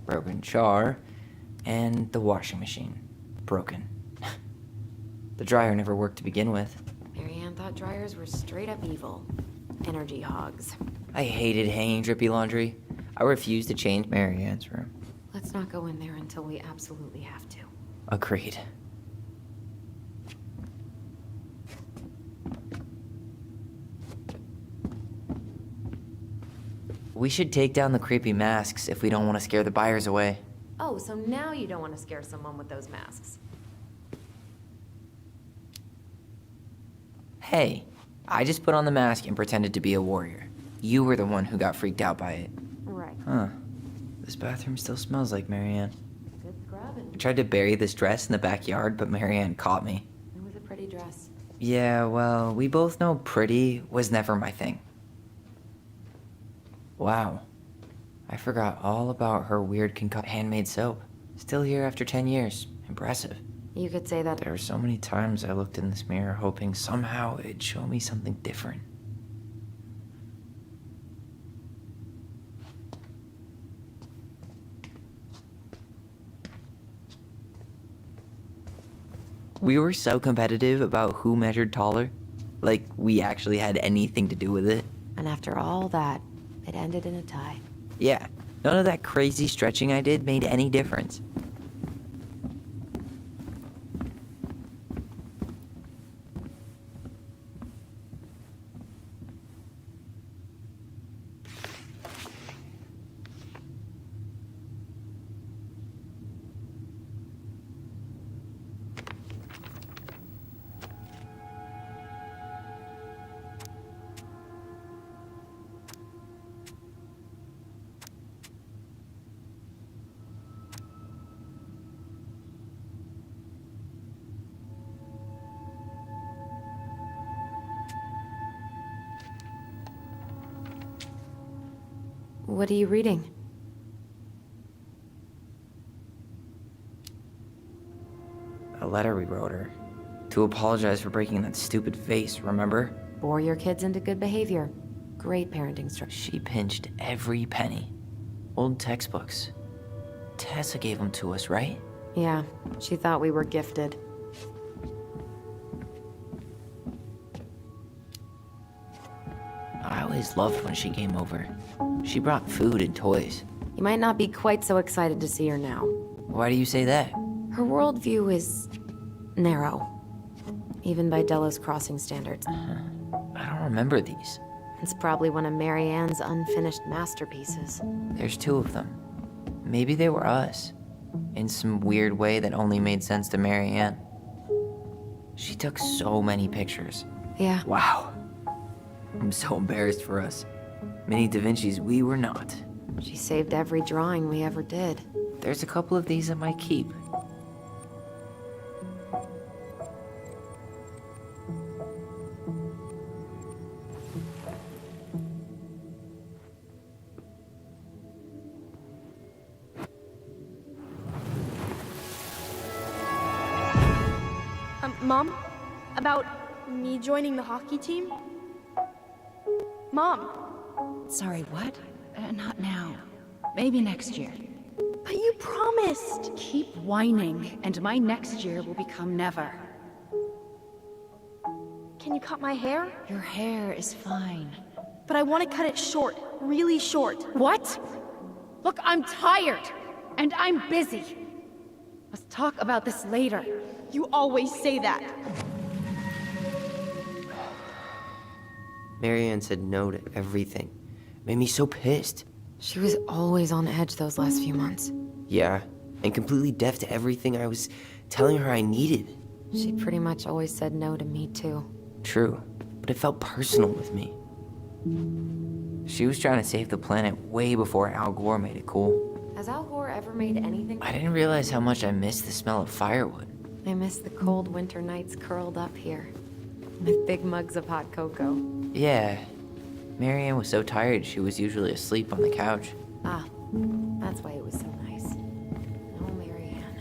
broken jar, and the washing machine, broken. The dryer never worked to begin with. Marianne thought dryers were straight up evil. Energy hogs. I hated hanging drippy laundry. I refused to change Marianne's room. Let's not go in there until we absolutely have to. Agreed. We should take down the creepy masks if we don't want to scare the buyers away. Oh, so now you don't want to scare someone with those masks. Hey, I just put on the mask and pretended to be a warrior. You were the one who got freaked out by it. Right. Huh. This bathroom still smells like Marianne. Good scrubbing. I tried to bury this dress in the backyard, but Marianne caught me. It was a pretty dress. Yeah, well, we both know pretty was never my thing. Wow. I forgot all about her weird handmade soap. Still here after 10 years. Impressive. You could say that. There were so many times I looked in this mirror hoping somehow it'd show me something different. We were so competitive about who measured taller. Like we actually had anything to do with it. And after all that, it ended in a tie. Yeah, none of that crazy stretching I did made any difference. What are you reading? A letter we wrote her. To apologize for breaking that stupid vase, remember? Bore your kids into good behavior. Great parenting structure. She pinched every penny. Old textbooks. Tessa gave them to us, right? Yeah, she thought we were gifted. I always loved when she came over. She brought food and toys. You might not be quite so excited to see her now. Why do you say that? Her worldview is narrow, even by Delos Crossing standards. I don't remember these. It's probably one of Marianne's unfinished masterpieces. There's two of them. Maybe they were us. In some weird way that only made sense to Marianne. She took so many pictures. Yeah. Wow. I'm so embarrassed for us. Mini Da Vinci's we were not. She saved every drawing we ever did. There's a couple of these I might keep. Mom? About me joining the hockey team? Mom! Sorry, what? Not now. Maybe next year. But you promised! Keep whining, and my next year will become never. Can you cut my hair? Your hair is fine. But I want to cut it short. Really short. What? Look, I'm tired, and I'm busy. Let's talk about this later. You always say that. Marianne said no to everything. Made me so pissed. She was always on edge those last few months. Yeah, and completely deaf to everything I was telling her I needed. She pretty much always said no to me, too. True, but it felt personal with me. She was trying to save the planet way before Al Gore made it cool. Has Al Gore ever made anything? I didn't realize how much I missed the smell of firewood. I miss the cold winter nights curled up here, with big mugs of hot cocoa. Yeah, Marianne was so tired she was usually asleep on the couch. Ah, that's why it was so nice. Oh, Marianne.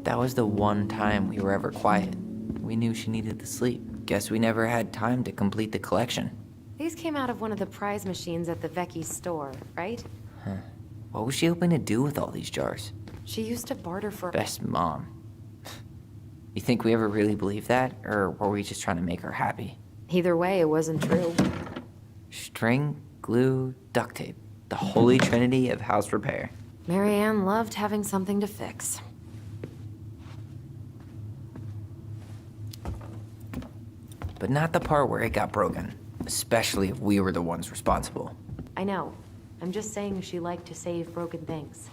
That was the one time we were ever quiet. We knew she needed the sleep. Guess we never had time to complete the collection. These came out of one of the prize machines at the Vecchi's store, right? What was she hoping to do with all these jars? She used to barter for... Best mom. You think we ever really believed that? Or were we just trying to make her happy? Either way, it wasn't true. String, glue, duct tape. The holy trinity of house repair. Marianne loved having something to fix. But not the part where it got broken. Especially if we were the ones responsible. I know. I'm just saying she liked to save broken things.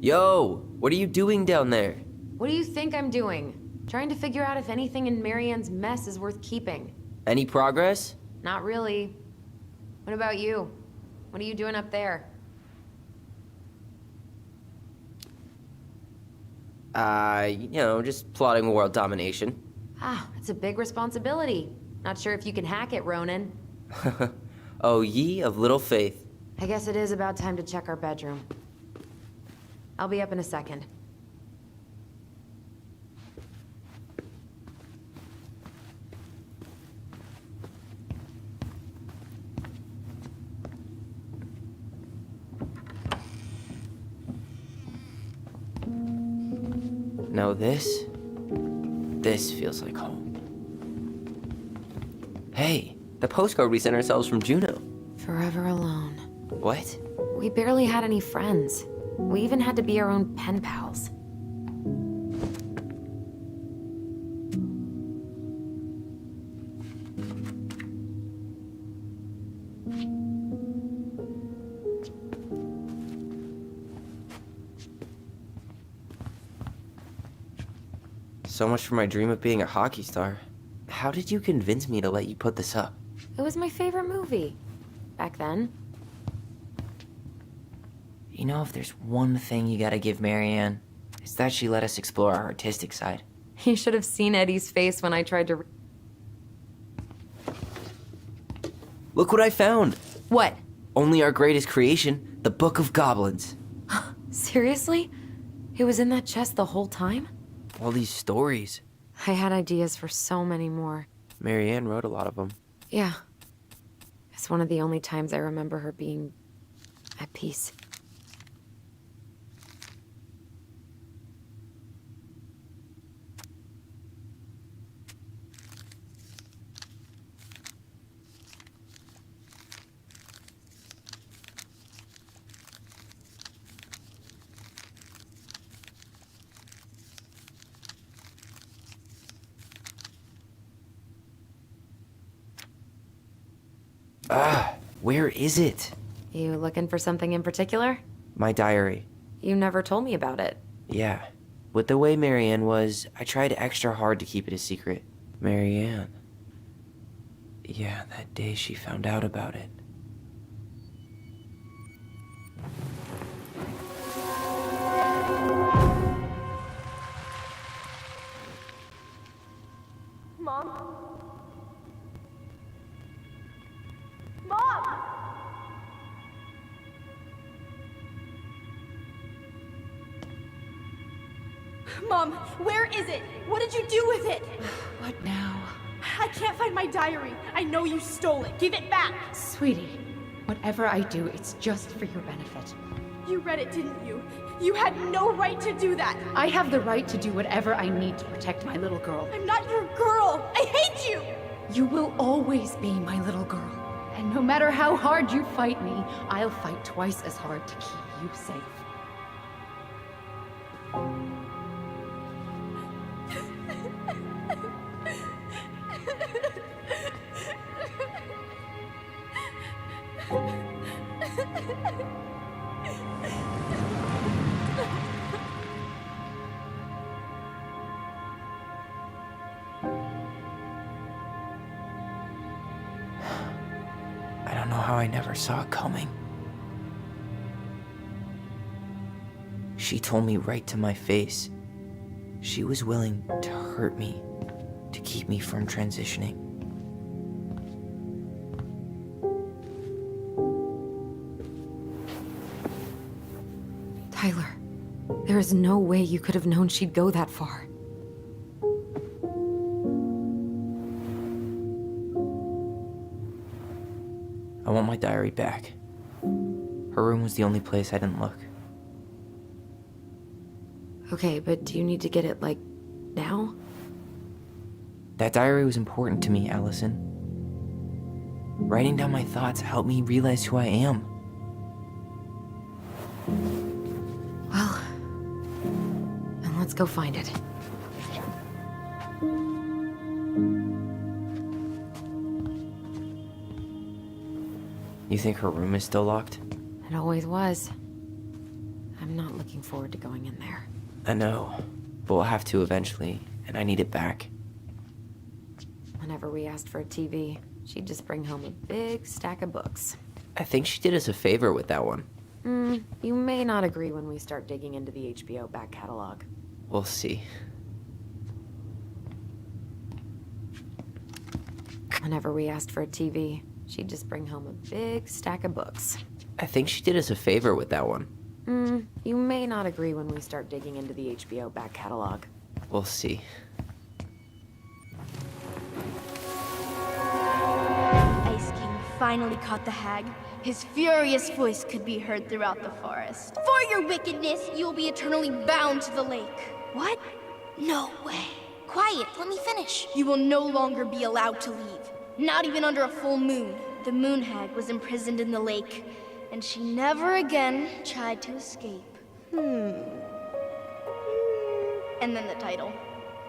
Yo, what are you doing down there? What do you think I'm doing? Trying to figure out if anything in Marianne's mess is worth keeping. Any progress? Not really. What about you? What are you doing up there? Just plotting world domination. Ah, it's a big responsibility. Not sure if you can hack it, Ronan. Oh, ye of little faith. I guess it is about time to check our bedroom. I'll be up in a second. Now this feels like home. Hey, the postcard we sent ourselves from Juno. Forever alone. What? We barely had any friends. We even had to be our own pen pals. So much for my dream of being a hockey star. How did you convince me to let you put this up? It was my favorite movie. Back then. You know, if there's one thing you gotta give Marianne, it's that she let us explore our artistic side. You should have seen Eddie's face when I tried to... Look what I found! What? Only our greatest creation, the Book of Goblins. Seriously? It was in that chest the whole time? All these stories. I had ideas for so many more. Marianne wrote a lot of them. Yeah. It's one of the only times I remember her being at peace. Where is it? You looking for something in particular? My diary. You never told me about it. Yeah. With the way Marianne was, I tried extra hard to keep it a secret. Marianne. Yeah, that day she found out about it. Mom? Mom! Mom, where is it? What did you do with it? What now? I can't find my diary. I know you stole it. Give it back. Sweetie, whatever I do, it's just for your benefit. You read it, didn't you? You had no right to do that. I have the right to do whatever I need to protect my little girl. I'm not your girl. I hate you. You will always be my little girl. And no matter how hard you fight me, I'll fight twice as hard to keep you safe. I don't know how I never saw it coming. She told me right to my face. She was willing to hurt me, to keep me from transitioning. is no way you could have known she'd go that far. I want my diary back. Her room was the only place I didn't look. Okay, but do you need to get it, like, now? That diary was important to me, Allison. Writing down my thoughts helped me realize who I am. Well, then let's go find it. You think her room is still locked? It always was. I'm not looking forward to going in there. I know, but we'll have to eventually, and I need it back. Whenever we asked for a TV, she'd just bring home a big stack of books. I think she did us a favor with that one. You may not agree when we start digging into the HBO back catalog. We'll see. Whenever we asked for a TV, she'd just bring home a big stack of books. I think she did us a favor with that one. You may not agree when we start digging into the HBO back catalog. We'll see. Ice King finally caught the hag. His furious voice could be heard throughout the forest. For your wickedness, you will be eternally bound to the lake. What? No way. Quiet, let me finish. You will no longer be allowed to leave. Not even under a full moon. The moon hag was imprisoned in the lake, and she never again tried to escape. And then the title.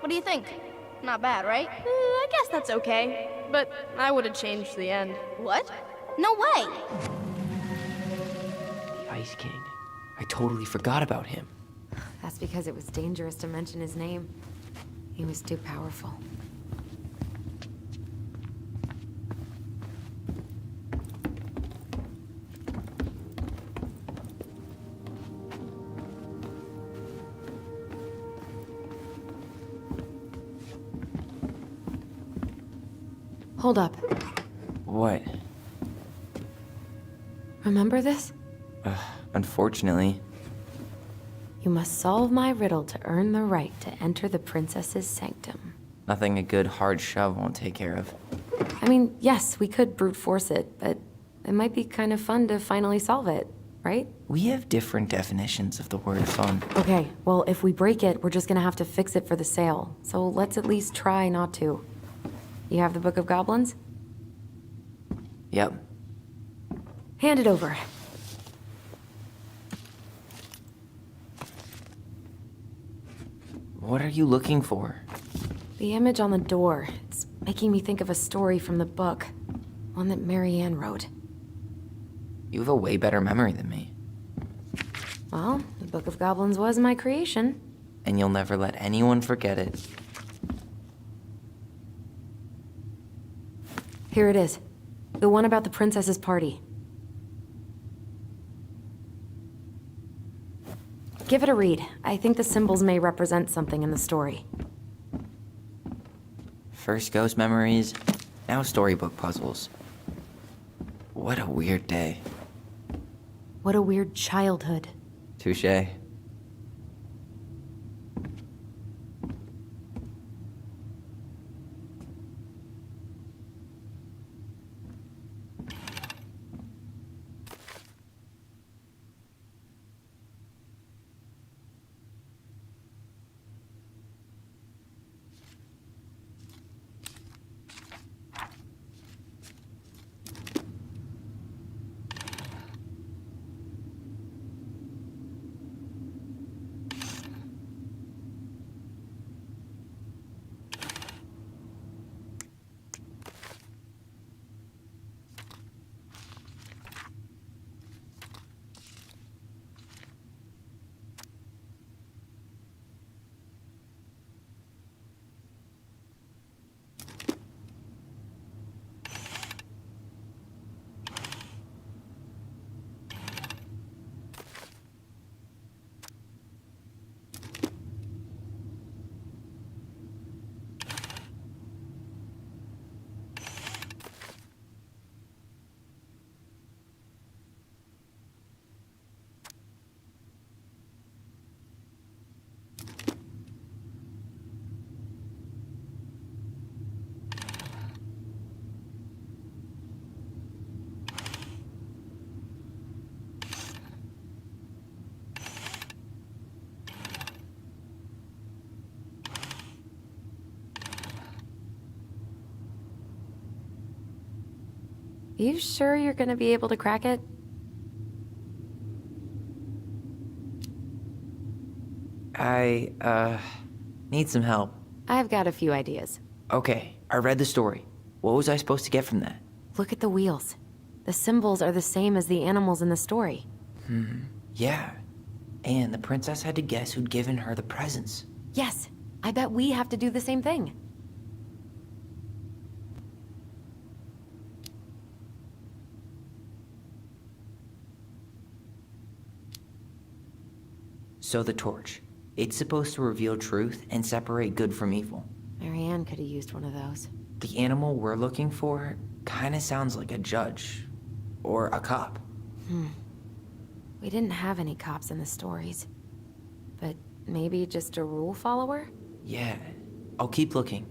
What do you think? Not bad, right? I guess that's okay. But I would have changed the end. What? No way! The Ice King. I totally forgot about him. That's because it was dangerous to mention his name. He was too powerful. Hold up. What? Remember this? Unfortunately. You must solve my riddle to earn the right to enter the princess's sanctum. Nothing a good hard shove won't take care of. I mean, yes, we could brute force it, but it might be kind of fun to finally solve it, right? We have different definitions of the word fun. Okay, well, if we break it, we're just gonna have to fix it for the sale. So let's at least try not to. You have the Book of Goblins? Yep. Hand it over. What are you looking for? The image on the door. It's making me think of a story from the book. One that Marianne wrote. You have a way better memory than me. Well, the Book of Goblins was my creation. And you'll never let anyone forget it. Here it is. The one about the princess's party. Give it a read. I think the symbols may represent something in the story. First ghost memories, now storybook puzzles. What a weird day. What a weird childhood. Touché. You sure you're gonna be able to crack it? I need some help. I've got a few ideas. Okay, I read the story. What was I supposed to get from that? Look at the wheels. The symbols are the same as the animals in the story. Yeah. And the princess had to guess who'd given her the presents. Yes, I bet we have to do the same thing. So the torch. It's supposed to reveal truth and separate good from evil. Marianne could have used one of those. The animal we're looking for kinda sounds like a judge. Or a cop. We didn't have any cops in the stories. But maybe just a rule follower? Yeah, I'll keep looking.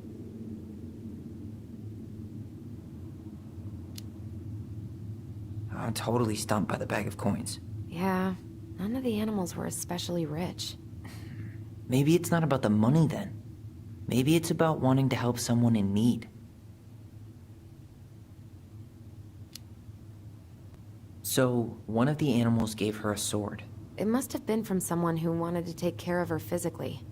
I'm totally stumped by the bag of coins. Yeah, none of the animals were especially rich. Maybe it's not about the money then. Maybe it's about wanting to help someone in need. So, one of the animals gave her a sword. It must have been from someone who wanted to take care of her physically.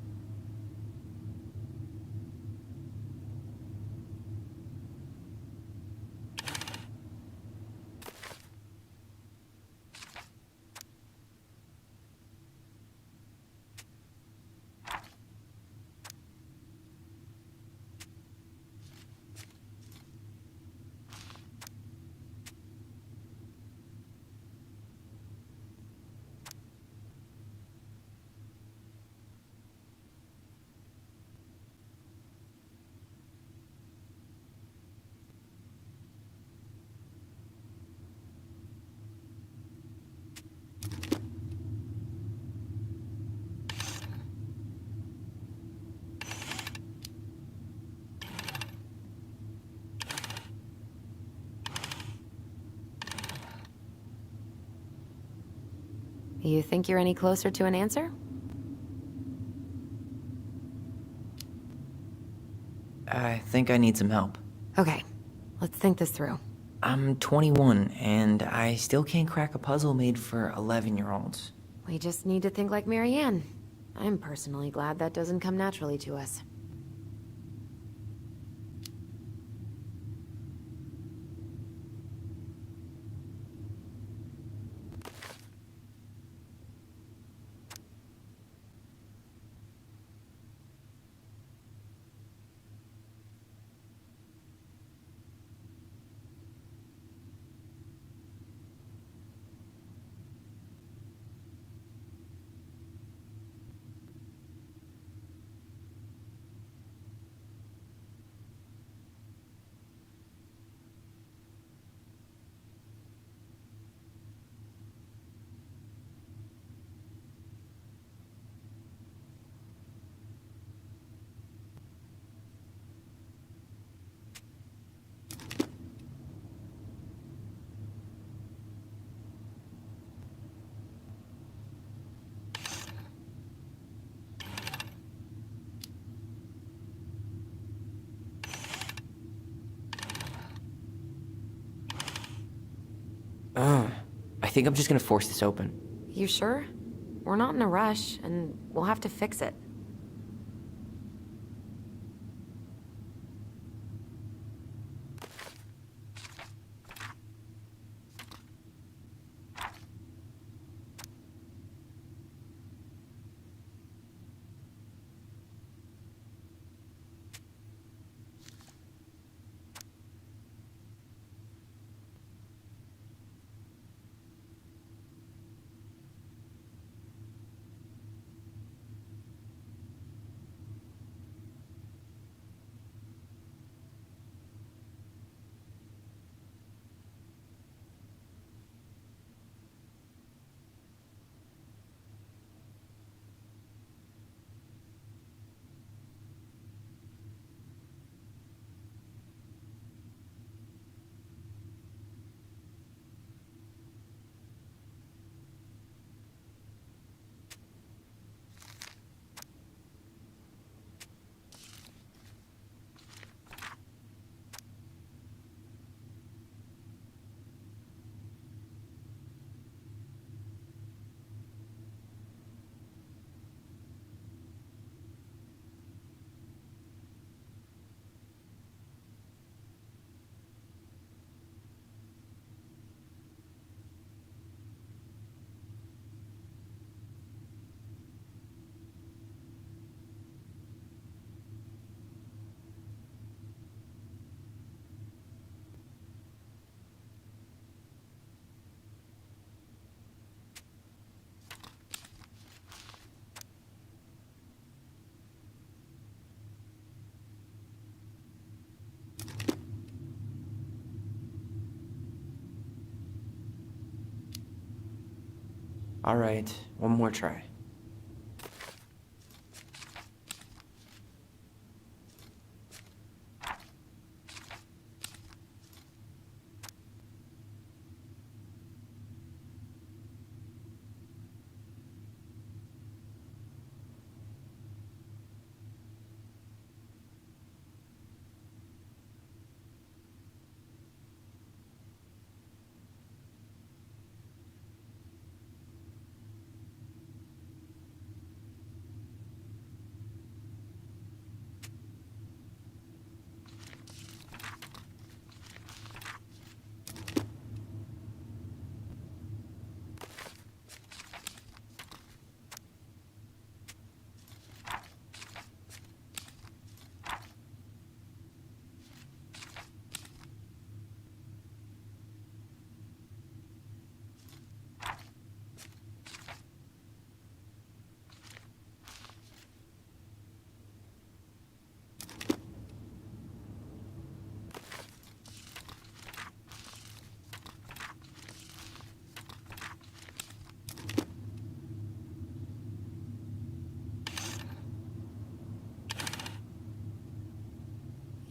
You think you're any closer to an answer? I think I need some help. Okay, let's think this through. I'm 21, and I still can't crack a puzzle made for 11-year-olds. We just need to think like Marianne. I'm personally glad that doesn't come naturally to us. I think I'm just gonna force this open. You sure? We're not in a rush, and we'll have to fix it. All right, one more try.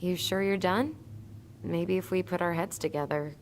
You sure you're done? Maybe if we put our heads together.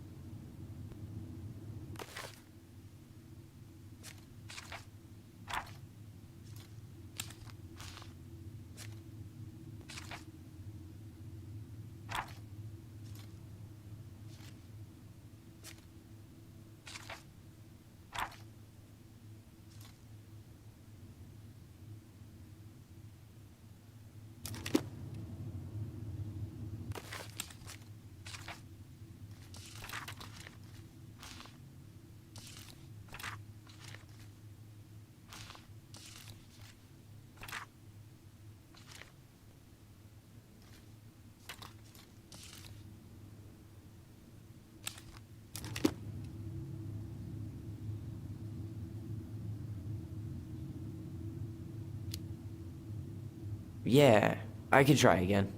Yeah, I can try again.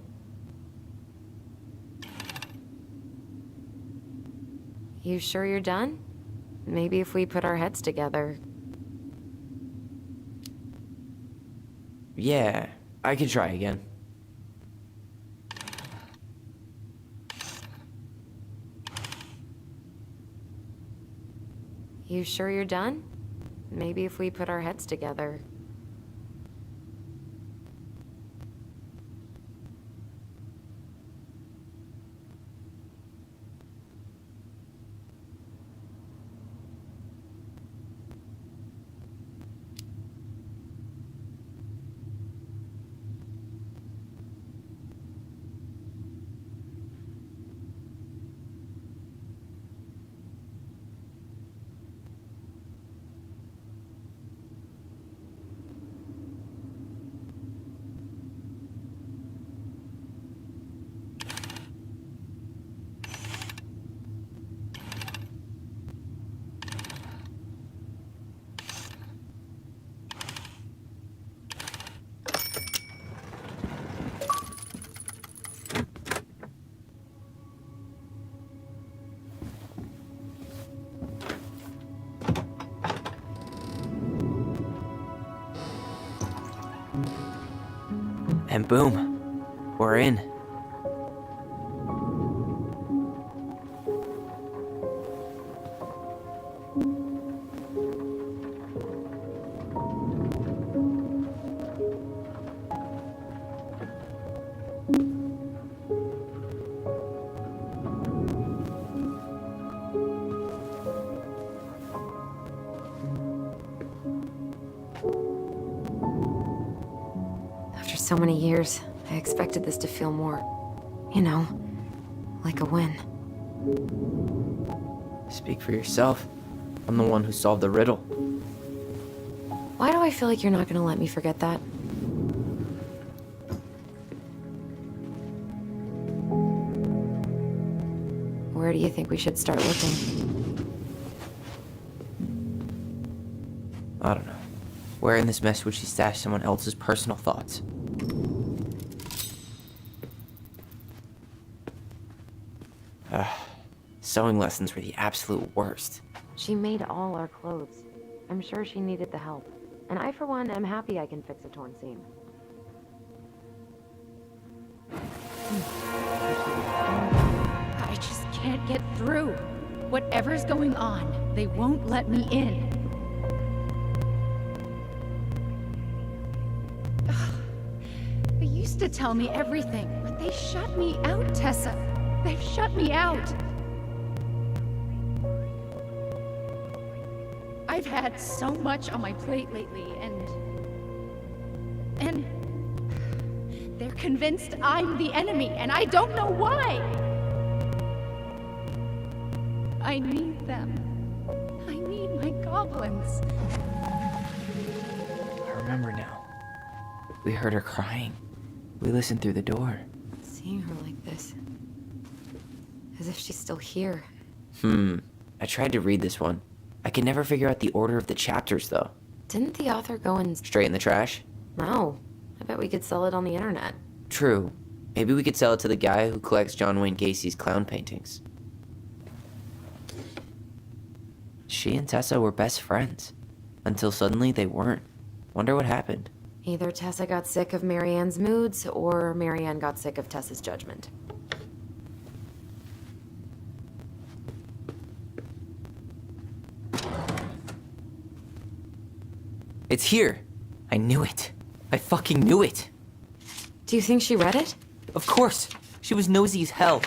You sure you're done? Maybe if we put our heads together. Yeah, I can try again. You sure you're done? Maybe if we put our heads together. And boom, we're in. After so many years, I expected this to feel more, you know, like a win. Speak for yourself. I'm the one who solved the riddle. Why do I feel like you're not gonna let me forget that? Where do you think we should start looking? I don't know. Where in this mess would she stash someone else's personal thoughts? Sewing lessons were the absolute worst. She made all our clothes. I'm sure she needed the help. And I, for one, am happy I can fix a torn seam. I just can't get through. Whatever's going on, they won't let me in. They used to tell me everything, but they shut me out, Tessa. They've shut me out. I've had so much on my plate lately, and they're convinced I'm the enemy, and I don't know why. I need them. I need my goblins. I remember now. We heard her crying. We listened through the door. Seeing her like this. As if she's still here. I tried to read this one. I can never figure out the order of the chapters, though. Didn't the author go and... Straight in the trash? No. I bet we could sell it on the internet. True. Maybe we could sell it to the guy who collects John Wayne Gacy's clown paintings. She and Tessa were best friends. Until suddenly they weren't. Wonder what happened. Either Tessa got sick of Marianne's moods, or Marianne got sick of Tessa's judgment. It's here. I knew it. I fucking knew it. Do you think she read it? Of course. She was nosy as hell.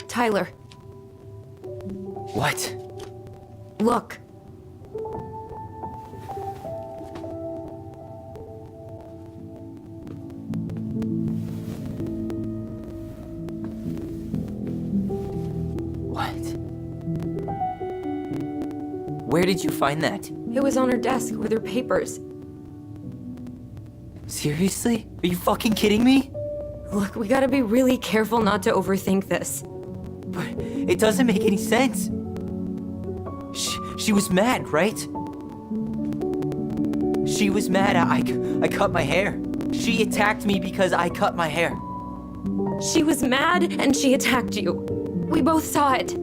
Tyler. What? Look. What? Where did you find that? It was on her desk with her papers. Seriously? Are you fucking kidding me? Look, we gotta be really careful not to overthink this. But it doesn't make any sense. She was mad, right? She was mad I cut my hair. She attacked me because I cut my hair. She was mad and she attacked you. We both saw it.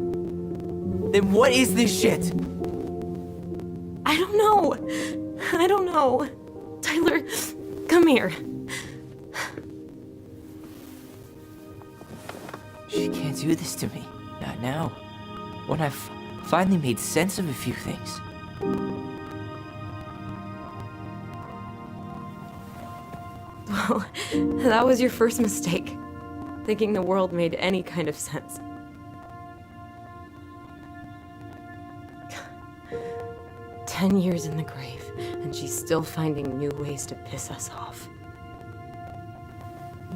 Then what is this shit? I don't know. I don't know. Tyler, come here. She can't do this to me. Not now. When I've finally made sense of a few things. Well, that was your first mistake. Thinking the world made any kind of sense. "10 years in the grave, and she's still finding new ways to piss us off."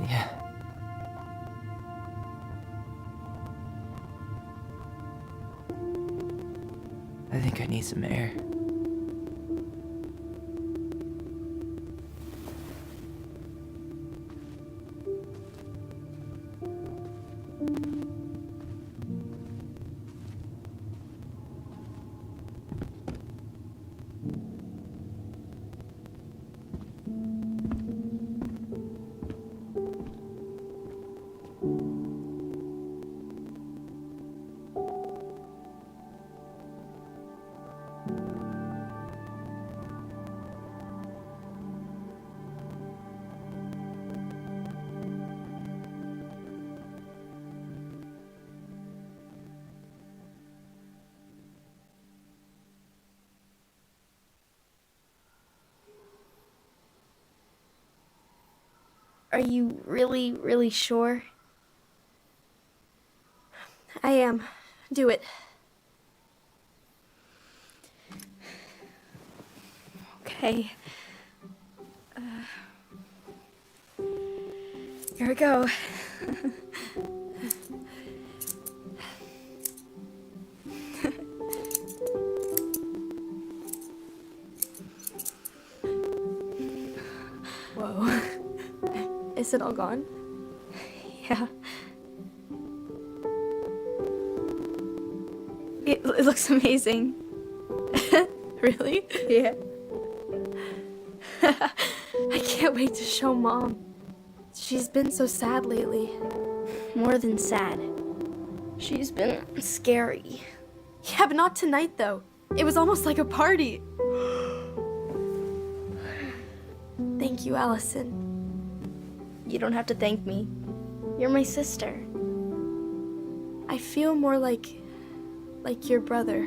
Yeah. I think I need some air. Are you really, really sure? I am. Do it. Okay. Here we go. Whoa. Is it all gone? Yeah. It looks amazing. Really? Yeah. I can't wait to show Mom. She's been so sad lately. More than sad. She's been scary. Yeah, but not tonight, though. It was almost like a party. Thank you, Allison. You don't have to thank me. You're my sister. I feel more like your brother.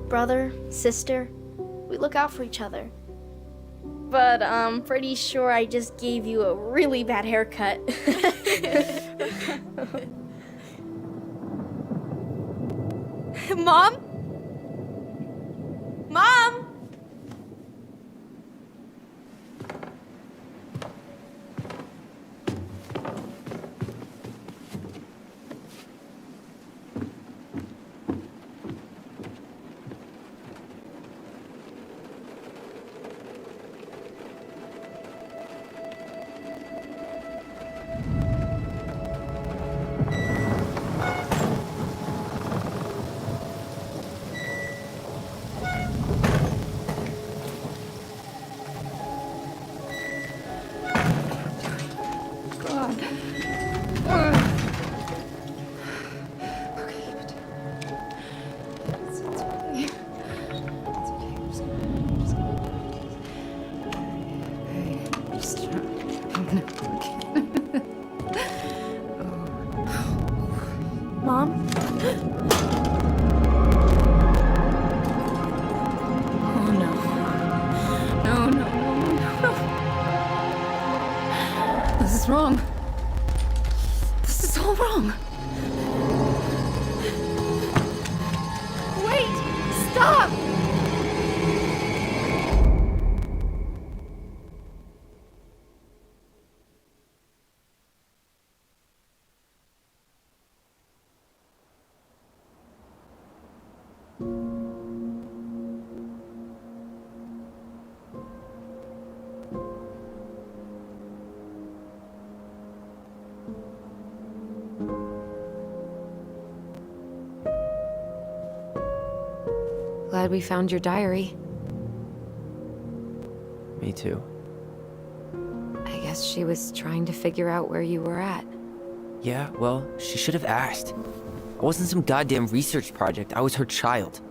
Brother, sister, we look out for each other. But I'm pretty sure I just gave you a really bad haircut. Mom? Mom? Mom? Oh no. No, no, no, no. This is wrong. This is all wrong. Wait! Stop! Glad we found your diary. Me too. I guess she was trying to figure out where you were at. Yeah, well, she should have asked. I wasn't some goddamn research project. I was her child.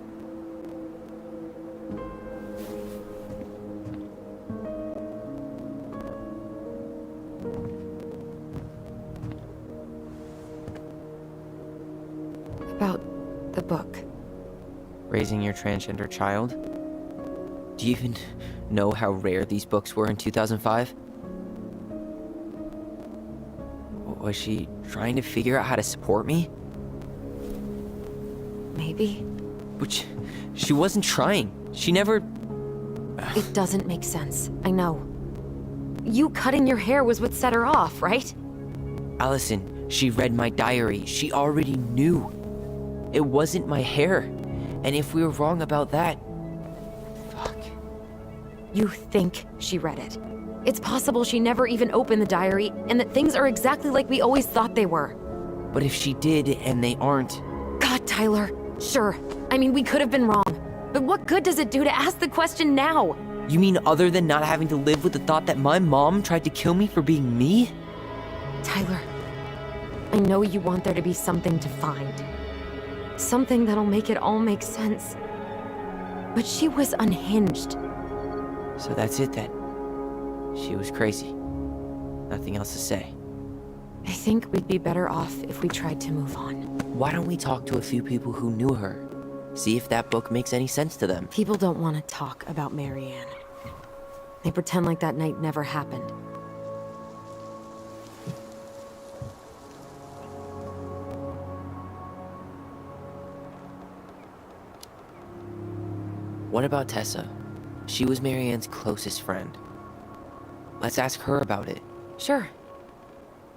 About the book. Raising your transgender child? Do you even know how rare these books were in 2005? Was she trying to figure out how to support me? Maybe. But she wasn't trying. She never... It doesn't make sense. I know. You cutting your hair was what set her off, right? Allison, she read my diary. She already knew. It wasn't my hair. And if we were wrong about that... Fuck. You think she read it. It's possible she never even opened the diary, and that things are exactly like we always thought they were. But if she did, and they aren't... God, Tyler. Sure. I mean, we could have been wrong. But what good does it do to ask the question now? You mean other than not having to live with the thought that my mom tried to kill me for being me? Tyler, I know you want there to be something to find. Something that'll make it all make sense. But she was unhinged. So that's it then. She was crazy. Nothing else to say. I think we'd be better off if we tried to move on. Why don't we talk to a few people who knew her? See if that book makes any sense to them. People don't want to talk about Marianne. They pretend like that night never happened. What about Tessa? She was Marianne's closest friend. Let's ask her about it. Sure.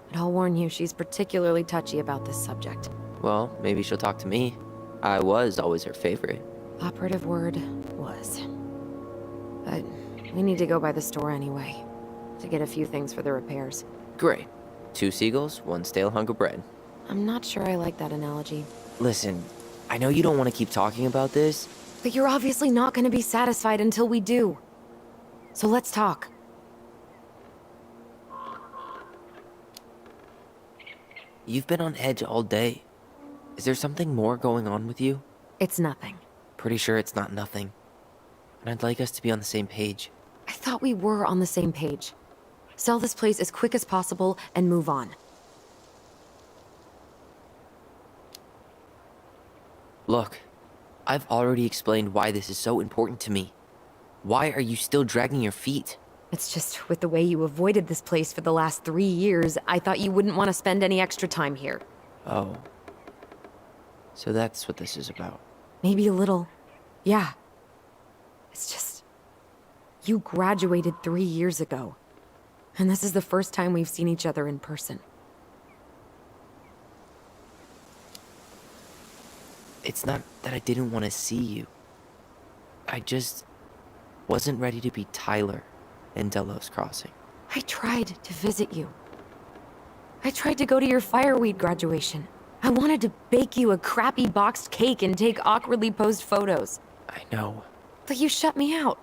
But I'll warn you, she's particularly touchy about this subject. Well, maybe she'll talk to me. I was always her favorite. Operative word was. But we need to go by the store anyway, to get a few things for the repairs. Great. 2 seagulls, 1 stale hunk of bread. I'm not sure I like that analogy. Listen, I know you don't want to keep talking about this. But you're obviously not going to be satisfied until we do. So let's talk. You've been on edge all day. Is there something more going on with you? It's nothing. Pretty sure it's not nothing. And I'd like us to be on the same page. I thought we were on the same page. Sell this place as quick as possible and move on. Look, I've already explained why this is so important to me. Why are you still dragging your feet? It's just with the way you avoided this place for the last 3 years, I thought you wouldn't want to spend any extra time here. Oh. So that's what this is about. Maybe a little. Yeah. It's just... You graduated 3 years ago. And this is the first time we've seen each other in person. It's not that I didn't want to see you. I just wasn't ready to be Tyler in Delos Crossing. I tried to visit you. I tried to go to your fireweed graduation. I wanted to bake you a crappy boxed cake and take awkwardly posed photos. I know. But you shut me out.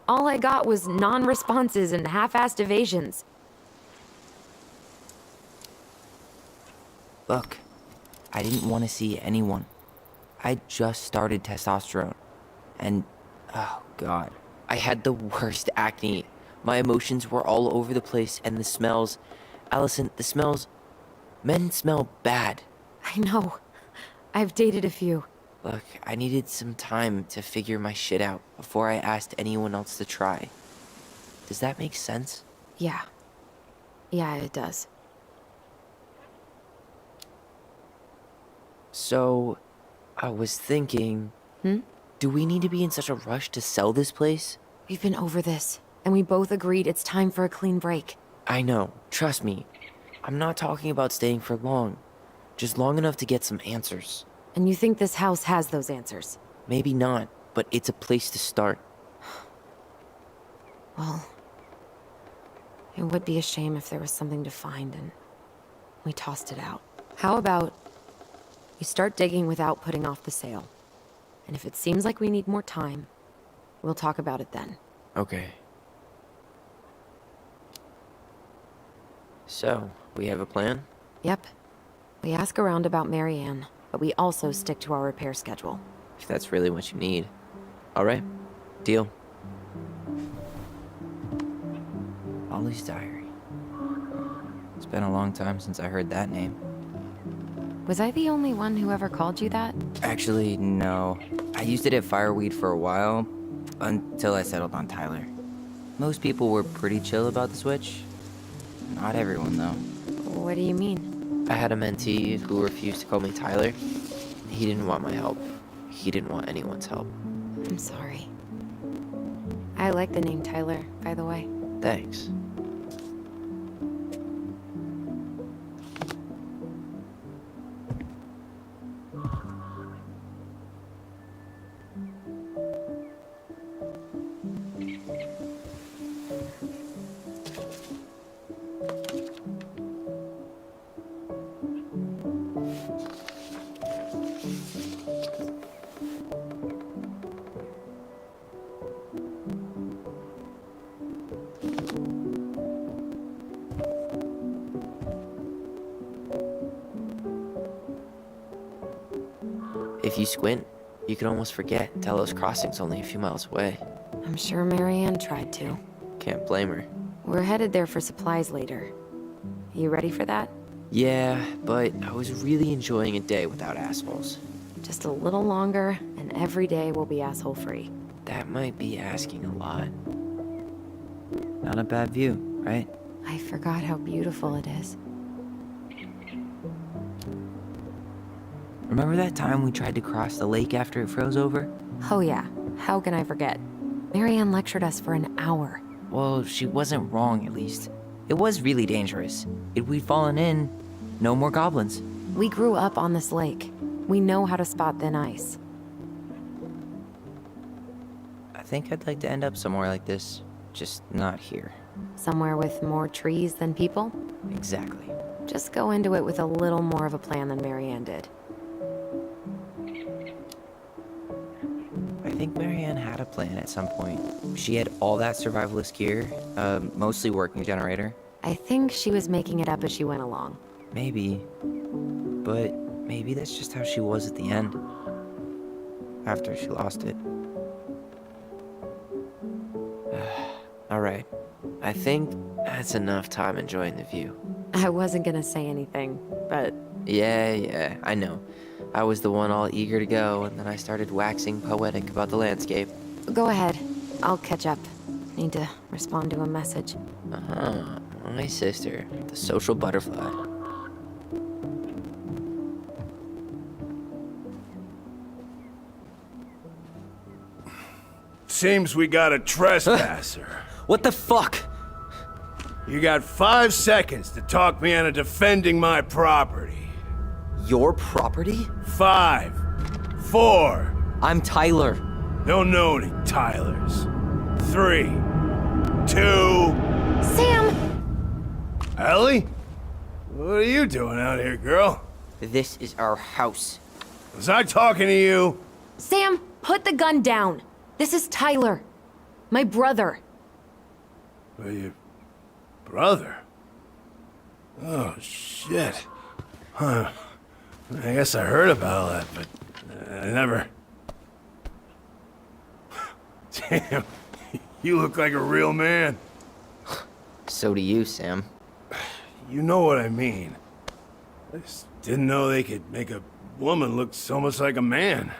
All I got was non-responses and half-assed evasions. Look, I didn't want to see anyone. I just started testosterone. And, oh god, I had the worst acne. My emotions were all over the place, and the smells... Allison, the smells... Men smell bad. I know. I've dated a few. Look, I needed some time to figure my shit out before I asked anyone else to try. Does that make sense? Yeah. Yeah, it does. So, I was thinking... Do we need to be in such a rush to sell this place? We've been over this, and we both agreed it's time for a clean break. I know, trust me. I'm not talking about staying for long. Just long enough to get some answers. And you think this house has those answers? Maybe not, but it's a place to start. Well, it would be a shame if there was something to find and we tossed it out. How about you start digging without putting off the sale? And if it seems like we need more time, we'll talk about it then. Okay. So, we have a plan? Yep. We ask around about Marianne, but we also stick to our repair schedule. If that's really what you need. Alright, deal. Ollie's diary. It's been a long time since I heard that name. Was I the only one who ever called you that? Actually, no. I used it at Fireweed for a while, until I settled on Tyler. Most people were pretty chill about the switch. Not everyone, though. What do you mean? I had a mentee who refused to call me Tyler. He didn't want my help. He didn't want anyone's help. I'm sorry. I like the name Tyler, by the way. Thanks. If you squint, you can almost forget Delos Crossing's only a few miles away. I'm sure Marianne tried to. Can't blame her. We're headed there for supplies later. You ready for that? Yeah, but I was really enjoying a day without assholes. Just a little longer, and every day will be asshole-free. That might be asking a lot. Not a bad view, right? I forgot how beautiful it is. Remember that time we tried to cross the lake after it froze over? Oh yeah, how can I forget? Marianne lectured us for an hour. Well, she wasn't wrong, at least. It was really dangerous. If we'd fallen in, no more goblins. We grew up on this lake. We know how to spot thin ice. I think I'd like to end up somewhere like this, just not here. Somewhere with more trees than people? Exactly. Just go into it with a little more of a plan than Marianne did. I think Marianne had a plan at some point. She had all that survivalist gear, mostly working generator. I think she was making it up as she went along. Maybe. But maybe that's just how she was at the end. After she lost it. Alright. I think that's enough time enjoying the view. I wasn't gonna say anything, but Yeah, I know. I was the one all eager to go, and then I started waxing poetic about the landscape. go ahead. I'll catch up. Need to respond to a message. My sister, the social butterfly. Seems we got a trespasser. What the fuck? You got 5 seconds to talk me into defending my property. Your property? 5, 4, I'm Tyler. don't know any Tylers. 3, 2, Sam! Ellie? What are you doing out here, girl? This is our house. Was I talking to you? Sam, put the gun down. This is Tyler. My brother. Well, your brother? Oh, shit. Huh. I guess I heard about all that, but I never... Damn, you look like a real man. So do you, Sam. You know what I mean. I just didn't know they could make a woman look so much like a man.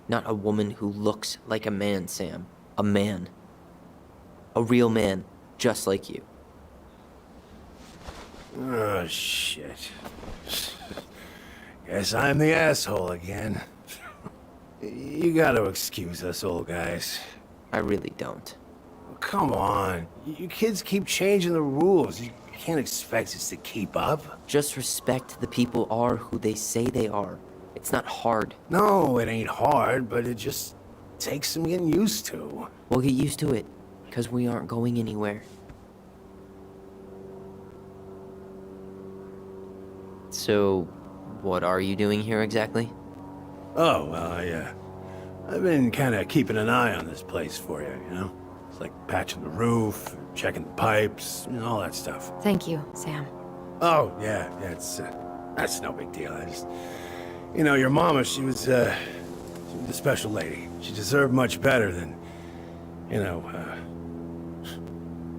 Not a woman who looks like a man, Sam. A man. A real man, just like you. Oh, shit. Guess I'm the asshole again. You gotta excuse us old guys. I really don't. Come on. You kids keep changing the rules. You can't expect us to keep up. Just respect the people are who they say they are. It's not hard. No, it ain't hard, but it just takes some getting used to. We'll get used to it, because we aren't going anywhere. So, what are you doing here exactly? Oh, well, I've been kind of keeping an eye on this place for you, you know? It's like patching the roof, checking the pipes, you know, all that stuff. Thank you, Sam. Oh, yeah, that's no big deal. I just, you know, your mama, she was a special lady. She deserved much better than, you know,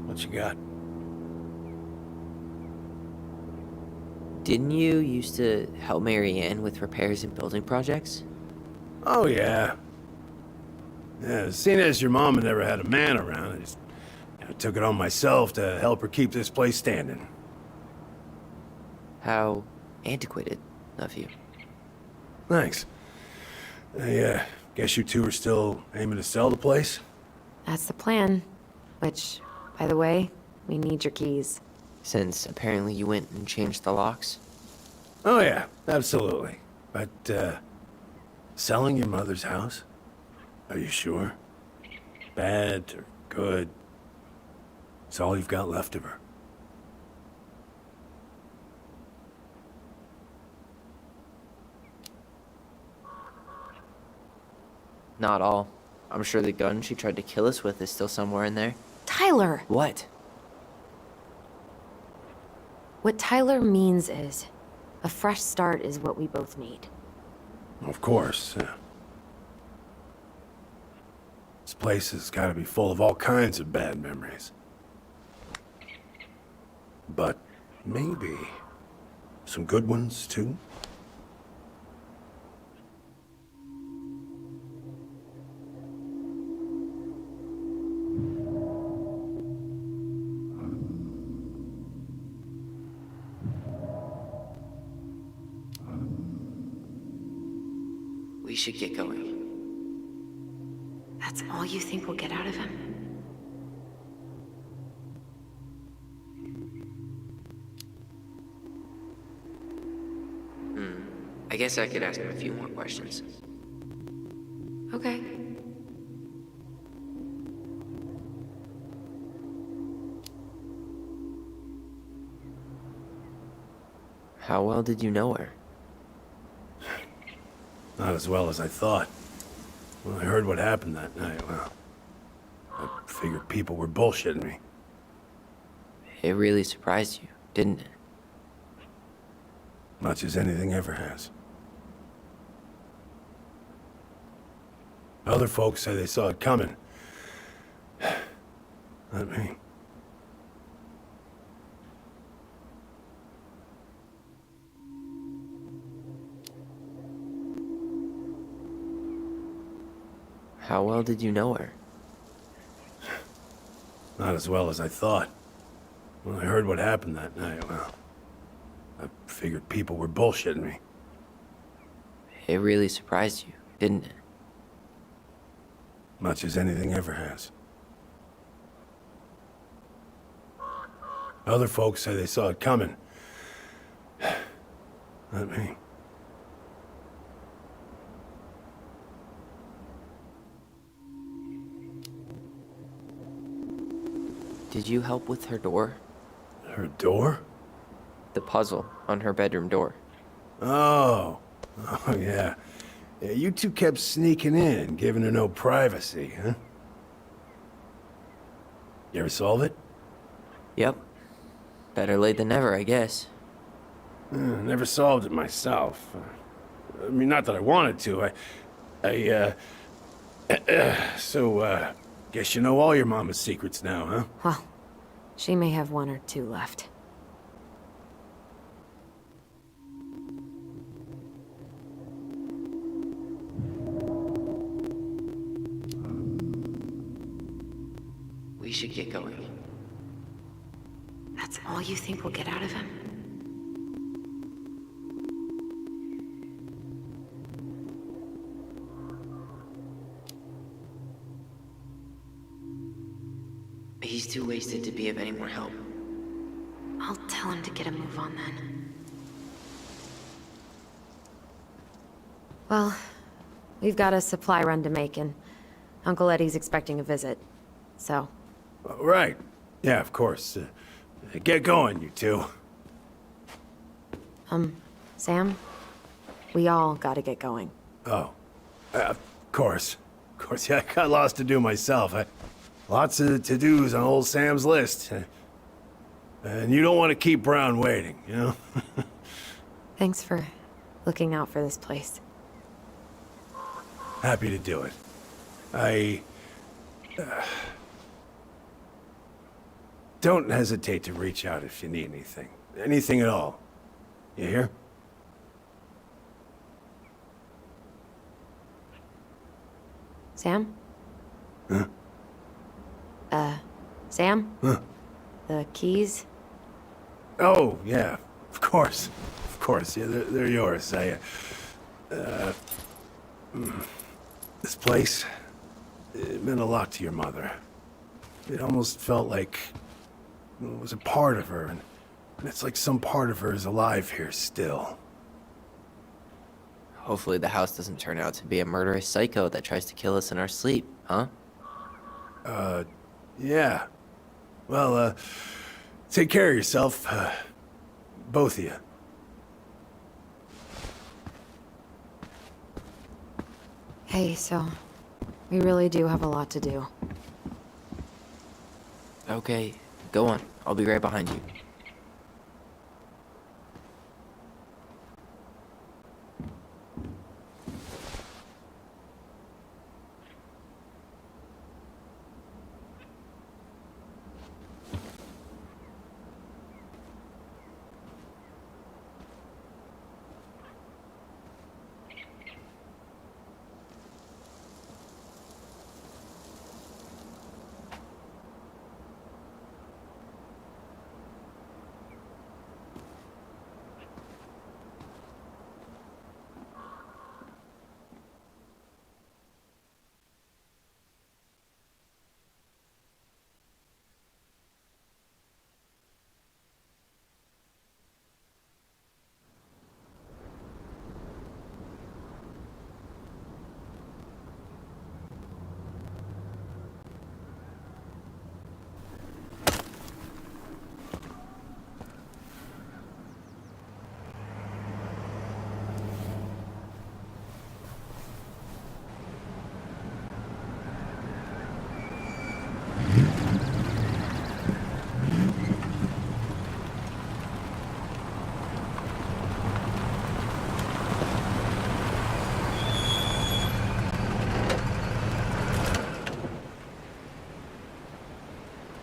what you got. Didn't you used to help Marianne with repairs and building projects? Oh, yeah. Yeah, seeing as your mama never had a man around, I just took it on myself to help her keep this place standing. How antiquated of you. Thanks. I guess you two are still aiming to sell the place? That's the plan. Which, by the way, we need your keys. Since apparently you went and changed the locks? Oh, yeah, absolutely. But, selling your mother's house? Are you sure? Bad or good? It's all you've got left of her. Not all. I'm sure the gun she tried to kill us with is still somewhere in there. Tyler! What? What Tyler means is, a fresh start is what we both need. Of course. This place has got to be full of all kinds of bad memories. But maybe some good ones, too? We should get going. That's all you think we'll get out of him? I guess I could ask him a few more questions. Okay. How well did you know her? Not as well as I thought. When I heard what happened that night, well, I figured people were bullshitting me. It really surprised you, didn't it? Much as anything ever has. Other folks say they saw it coming. Not me. How well did you know her? Not as well as I thought. When I heard what happened that night, well, I figured people were bullshitting me. It really surprised you, didn't it? Much as anything ever has. Other folks say they saw it coming. Not me. Did you help with her door? Her door? The puzzle on her bedroom door. Oh. Oh, yeah. Yeah, you two kept sneaking in, giving her no privacy, huh? You ever solve it? Yep. Better late than never, I guess. Never solved it myself. I mean, not that I wanted to. Guess you know all your mama's secrets now, huh? Well, she may have one or two left. We should get going. That's all you think we'll get out of him? He's too wasted to be of any more help. I'll tell him to get a move on then. Well, we've got a supply run to make, and Uncle Eddie's expecting a visit. So, Right. Yeah, of course. Get going, you two. Sam, we all gotta get going. Oh. Of course. Of course, yeah, I got lots to do myself. Lots of to-dos on old Sam's list. And you don't want to keep Brown waiting, you know? Thanks for looking out for this place. Happy to do it. Don't hesitate to reach out if you need anything. Anything at all. You hear? Sam? Huh? Sam? Huh? The keys? Oh, yeah. Of course. Of course. Yeah, they're yours. This place, it meant a lot to your mother. It almost felt like it was a part of her, and it's like some part of her is alive here still. Hopefully the house doesn't turn out to be a murderous psycho that tries to kill us in our sleep, huh? Yeah. Well, take care of yourself. Both of you. Hey, so we really do have a lot to do. Okay, go on. I'll be right behind you.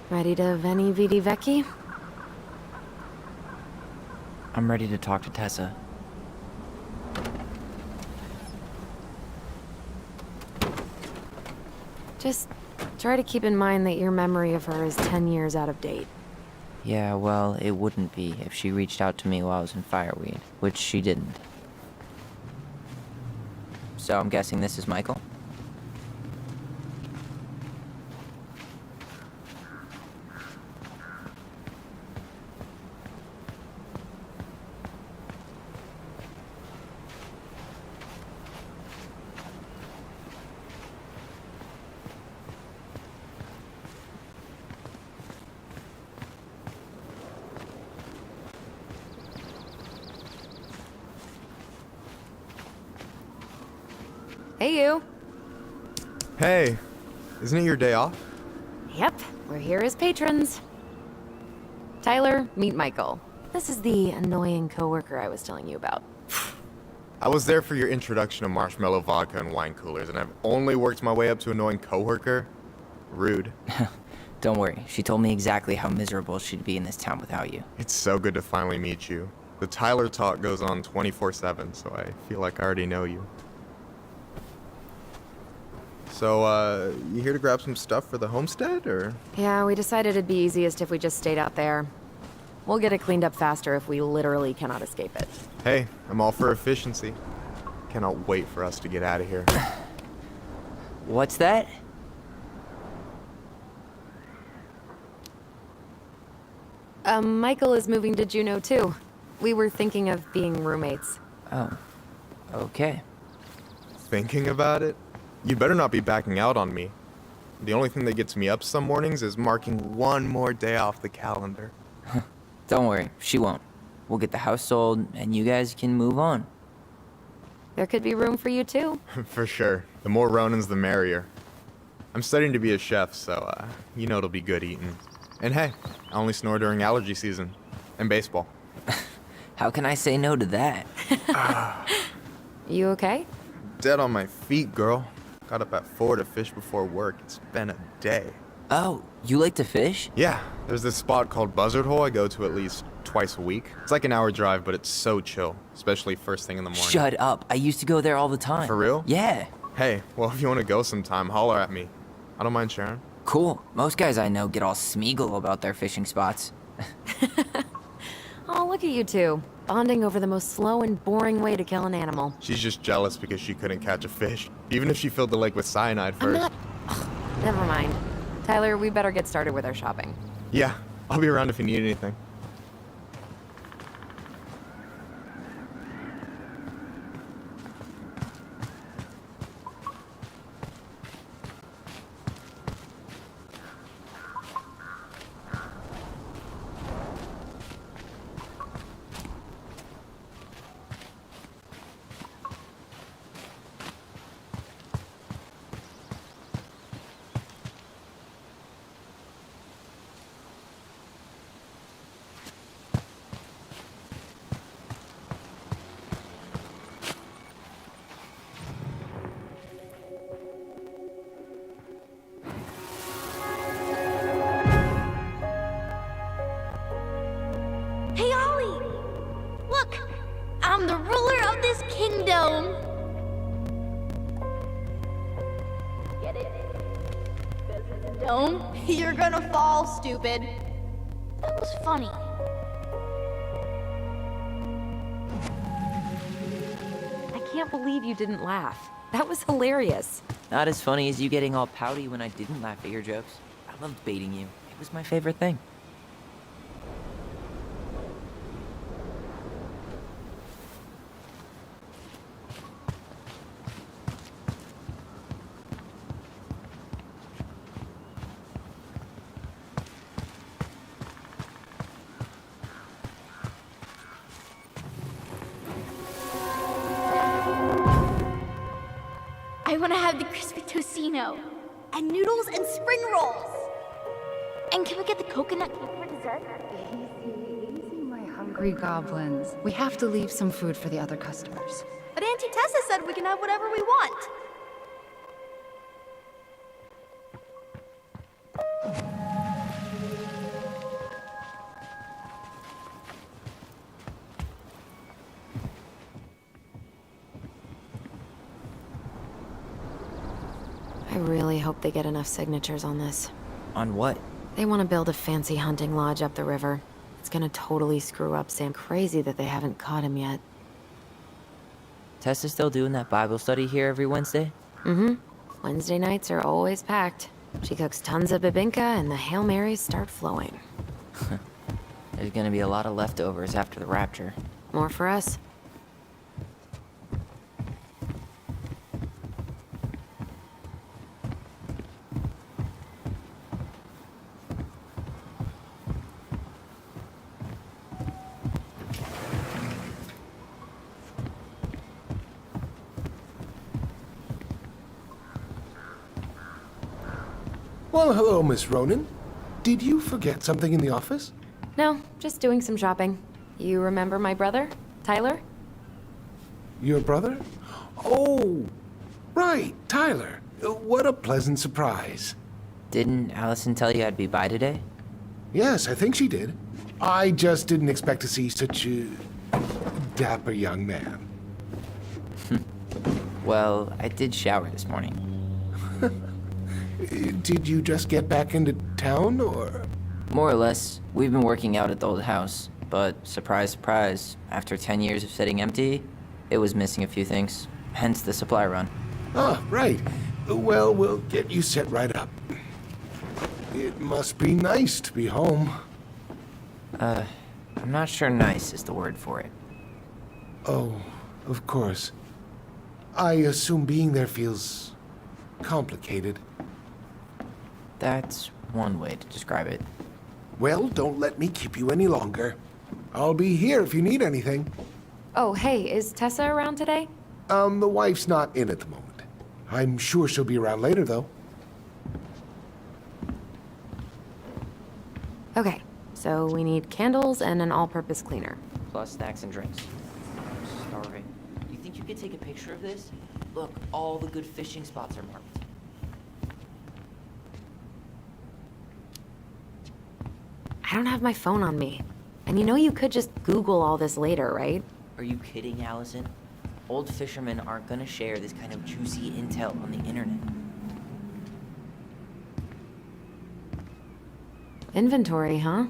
Ready to veni vidi vecchi? I'm ready to talk to Tessa. Just try to keep in mind that your memory of her is 10 years out of date. Yeah, well, it wouldn't be if she reached out to me while I was in Fireweed, which she didn't. So I'm guessing this is Michael? Hey, you. Hey, isn't it your day off? Yep, we're here as patrons. Tyler, meet Michael. This is the annoying coworker I was telling you about. I was there for your introduction to marshmallow vodka and wine coolers, and I've only worked my way up to annoying coworker. Rude. Don't worry, she told me exactly how miserable she'd be in this town without you. It's so good to finally meet you. The Tyler talk goes on 24/7, so I feel like I already know you. So, you here to grab some stuff for the homestead, or? Yeah, we decided it'd be easiest if we just stayed out there. We'll get it cleaned up faster if we literally cannot escape it. Hey, I'm all for efficiency. Cannot wait for us to get out of here. What's that? Michael is moving to Juneau too. We were thinking of being roommates. Oh, okay. Thinking about it? You better not be backing out on me. The only thing that gets me up some mornings is marking one more day off the calendar. Don't worry, she won't. We'll get the house sold, and you guys can move on. There could be room for you too. For sure. The more Ronins, the merrier. I'm studying to be a chef, so, you know it'll be good eating. And hey, I only snore during allergy season. And baseball. How can I say no to that? You okay? Dead on my feet, girl. Got up at 4 to fish before work. It's been a day. Oh, you like to fish? Yeah, there's this spot called Buzzard Hole I go to at least twice a week. It's like an hour drive, but it's so chill, especially first thing in the morning. Shut up. I used to go there all the time. For real? Yeah. Hey, well, if you want to go sometime, holler at me. I don't mind sharing. Cool. Most guys I know get all Smeagol about their fishing spots. Oh, look at you two. Bonding over the most slow and boring way to kill an animal. She's just jealous because she couldn't catch a fish, even if she filled the lake with cyanide I'm first. not... Ugh, never mind. Tyler, we better get started with our shopping. Yeah, I'll be around if you need anything. Hey, Ollie! Look! I'm the ruler of this kingdom! Get it? Dome? You're gonna fall, stupid. That was funny. I can't believe you didn't laugh. That was hilarious. Not as funny as you getting all pouty when I didn't laugh at your jokes. I loved baiting you. It was my favorite thing. I want to have the crispy tocino and noodles and spring rolls. And can we get the coconut cake for dessert? Easy, my hungry goblins. We have to leave some food for the other customers. But Auntie Tessa said we can have whatever we want. I really hope they get enough signatures on this. On what? They want to build a fancy hunting lodge up the river. It's gonna totally screw up Sam. Crazy that they haven't caught him yet. Tessa's still doing that Bible study here every Wednesday? Mm-hmm. Wednesday nights are always packed. She cooks tons of bibinka and the Hail Marys start flowing. There's gonna be a lot of leftovers after the rapture. More for us. Well, hello, Miss Ronan. Did you forget something in the office? No, just doing some shopping. You remember my brother, Tyler? Your brother? Oh, right, Tyler. What a pleasant surprise. Didn't Allison tell you I'd be by today? Yes, I think she did. I just didn't expect to see such a dapper young man. Well, I did shower this morning. Did you just get back into town, or? More or less. We've been working out at the old house, but surprise, surprise, after 10 years of sitting empty, it was missing a few things. Hence the supply run. Ah, right. Well, we'll get you set right up. It must be nice to be home. I'm not sure nice is the word for it. Oh, of course. I assume being there feels complicated. That's one way to describe it. Well, don't let me keep you any longer. I'll be here if you need anything. Oh, hey, is Tessa around today? The wife's not in at the moment. I'm sure she'll be around later, though. Okay, so we need candles and an all-purpose cleaner. Plus snacks and drinks. I'm starving. You think you could take a picture of this? Look, all the good fishing spots are marked. I don't have my phone on me. And you know you could just Google all this later, right? Are you kidding, Allison? Old fishermen aren't gonna share this kind of juicy intel on the internet. Inventory, huh?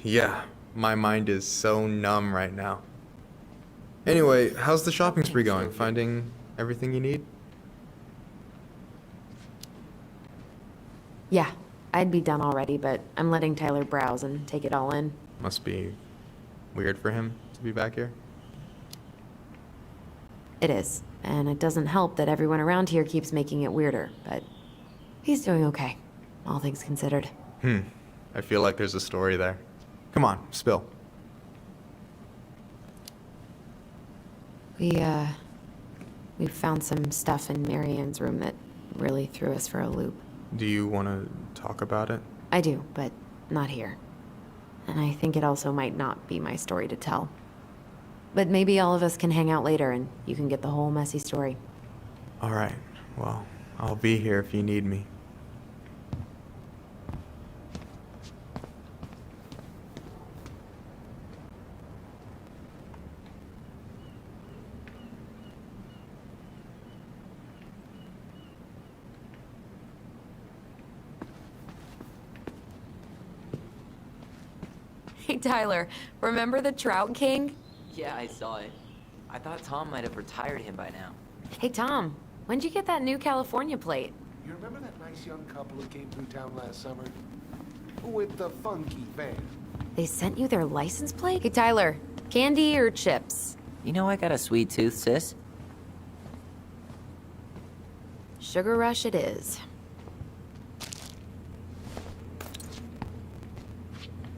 Yeah. My mind is so numb right now. Anyway, how's the shopping spree going? Finding everything you need? Yeah, I'd be done already, but I'm letting Tyler browse and take it all in. Must be weird for him to be back here. It is, and it doesn't help that everyone around here keeps making it weirder, but he's doing okay, all things considered. I feel like there's a story there. Come on, spill. We found some stuff in Marianne's room that really threw us for a loop. Do you want to talk about it? I do, but not here. And I think it also might not be my story to tell. But maybe all of us can hang out later and you can get the whole messy story. All right. Well, I'll be here if you need me. Hey, Tyler, remember the Trout King? Yeah, I saw it. I thought Tom might have retired him by now. Hey, Tom, when'd you get that new California plate? You remember that nice young couple who came through town last summer? With the funky van. They sent you their license plate? Hey, Tyler, candy or chips? You know I got a sweet tooth, sis. Sugar Rush it is.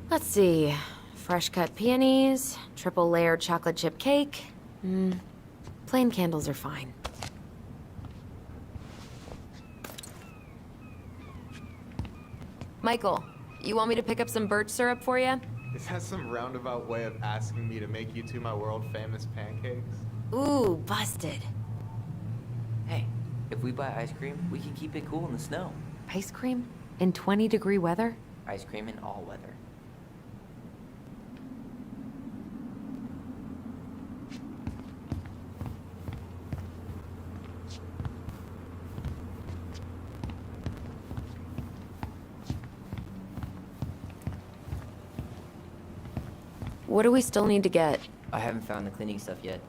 Let's see. Fresh cut peonies, triple layer chocolate chip cake. Plain candles are fine. Michael, you want me to pick up some birch syrup for you? Is that some roundabout way of asking me to make you two my world-famous pancakes? Ooh, busted. Hey, if we buy ice cream, we can keep it cool in the snow. Ice cream? In 20-degree weather? Ice cream in all weather. What do we still need to get? I haven't found the cleaning stuff yet.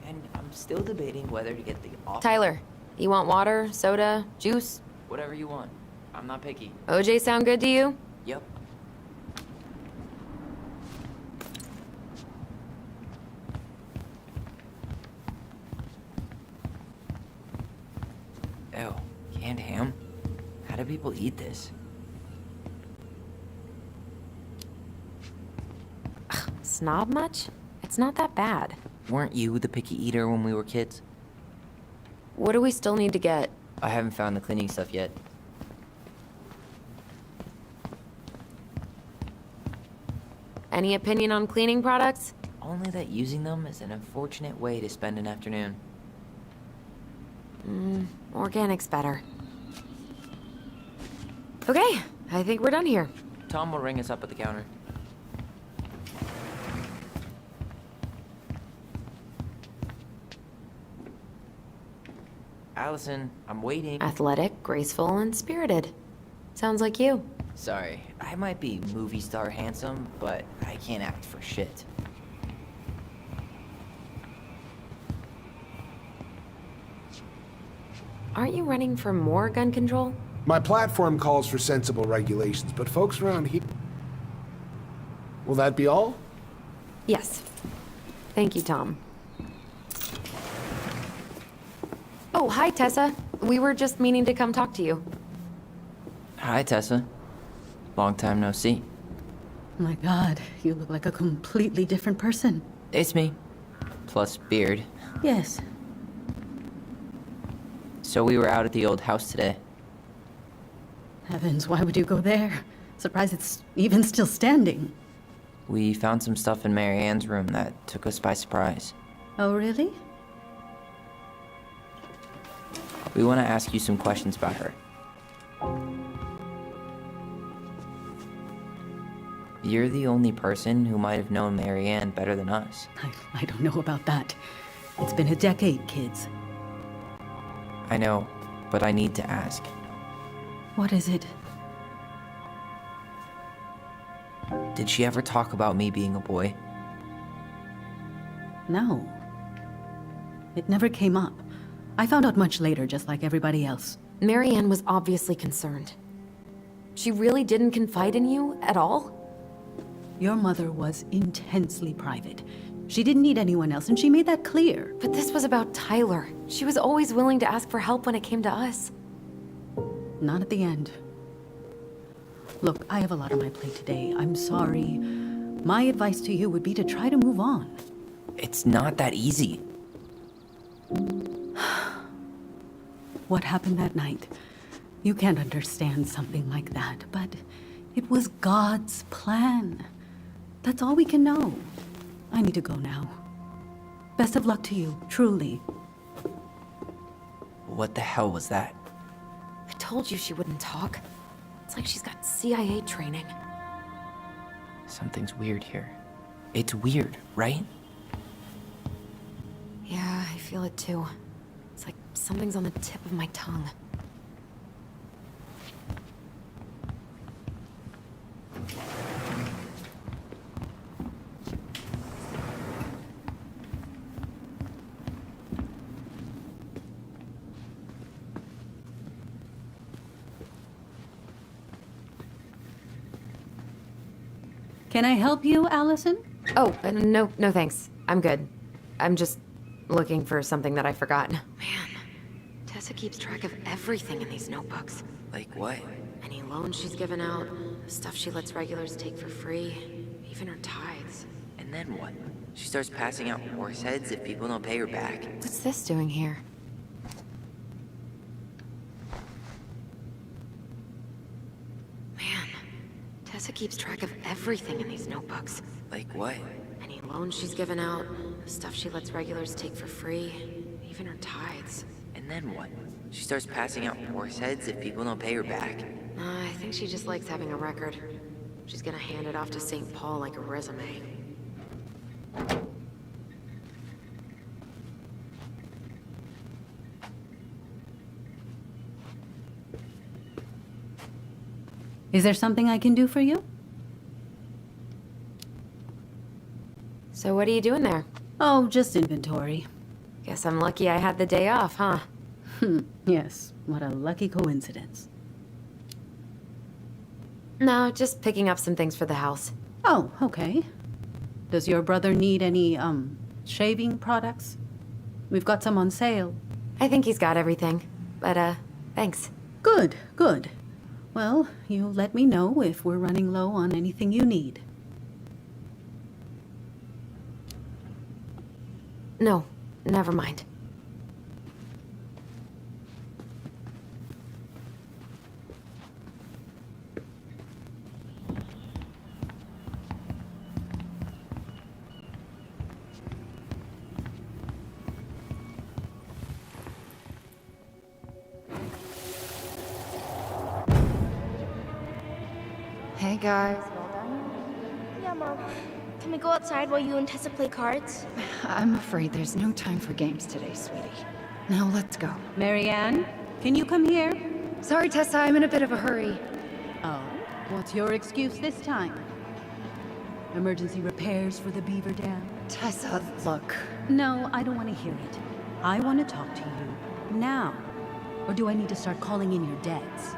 And I'm still debating whether to get the off. Tyler, you want water, soda, juice? Whatever you want. I'm not picky. OJ sound good to you? Yep. Ew, canned ham? How do people eat this? Snob much? It's not that bad. Weren't you the picky eater when we were kids? What do we still need to get? I haven't found the cleaning stuff yet. Any opinion on cleaning products? Only that using them is an unfortunate way to spend an afternoon. Organic's better. Okay, I think we're done here. Tom will ring us up at the counter. Allison, I'm waiting. Athletic, graceful, and spirited. Sounds like you. Sorry, I might be movie star handsome, but I can't act for shit. Aren't you running for more gun control? My platform calls for sensible regulations, but folks around here... Will that be all? Yes. Thank you, Tom. Oh, hi, Tessa. We were just meaning to come talk to you. Hi, Tessa. Long time no see. My God, you look like a completely different person. It's me. Plus beard. Yes. So we were out at the old house today. Heavens, why would you go there? Surprised it's even still standing. We found some stuff in Mary Ann's room that took us by surprise. Oh, really? We want to ask you some questions about her. You're the only person who might have known Mary Ann better than us. I don't know about that. It's been a decade, kids. I know, but I need to ask. What is it? Did she ever talk about me being a boy? No. It never came up. I found out much later, just like everybody else. Marianne was obviously concerned. She really didn't confide in you at all? Your mother was intensely private. She didn't need anyone else, and she made that clear. But this was about Tyler. She was always willing to ask for help when it came to us. Not at the end. Look, I have a lot on my plate today. I'm sorry. My advice to you would be to try to move on. It's not that easy. What happened that night? You can't understand something like that, but it was God's plan. That's all we can know. I need to go now. Best of luck to you, truly. What the hell was that? I told you she wouldn't talk. It's like she's got CIA training. Something's weird here. It's weird, right? Yeah, I feel it too. It's like something's on the tip of my tongue. Can I help you, Allison? Oh, no thanks. I'm good. I'm just looking for something that I forgot. Man, Tessa keeps track of everything in these notebooks. Like what? Any loans she's given out, stuff she lets regulars take for free, even her tithes. And then what? She starts passing out horse heads if people don't pay her back. What's this doing here? Man, Tessa keeps track of everything in these notebooks. Like what? Any loans she's given out, stuff she lets regulars take for free, even her tithes. And then what? She starts passing out horse heads if people don't pay her back. I think she just likes having a record. She's gonna hand it off to St. Paul like a resume. Is there something I can do for you? So what are you doing there? Oh, just inventory. Guess I'm lucky I had the day off, huh? Yes, what a lucky coincidence. No, just picking up some things for the house. Oh, okay. Does your brother need any, shaving products? We've got some on sale. I think he's got everything. But, thanks. Good, good. Well, you let me know if we're running low on anything you need. No, never mind. Hey guys. Yeah, Mom. Can we go outside while you and Tessa play cards? I'm afraid there's no time for games today, sweetie. Now let's go. Marianne, can you come here? Sorry, Tessa, I'm in a bit of a hurry. Oh, what's your excuse this time? Emergency repairs for the beaver dam? Tessa, look. No, I don't want to hear it. I want to talk to you now. Or do I need to start calling in your debts?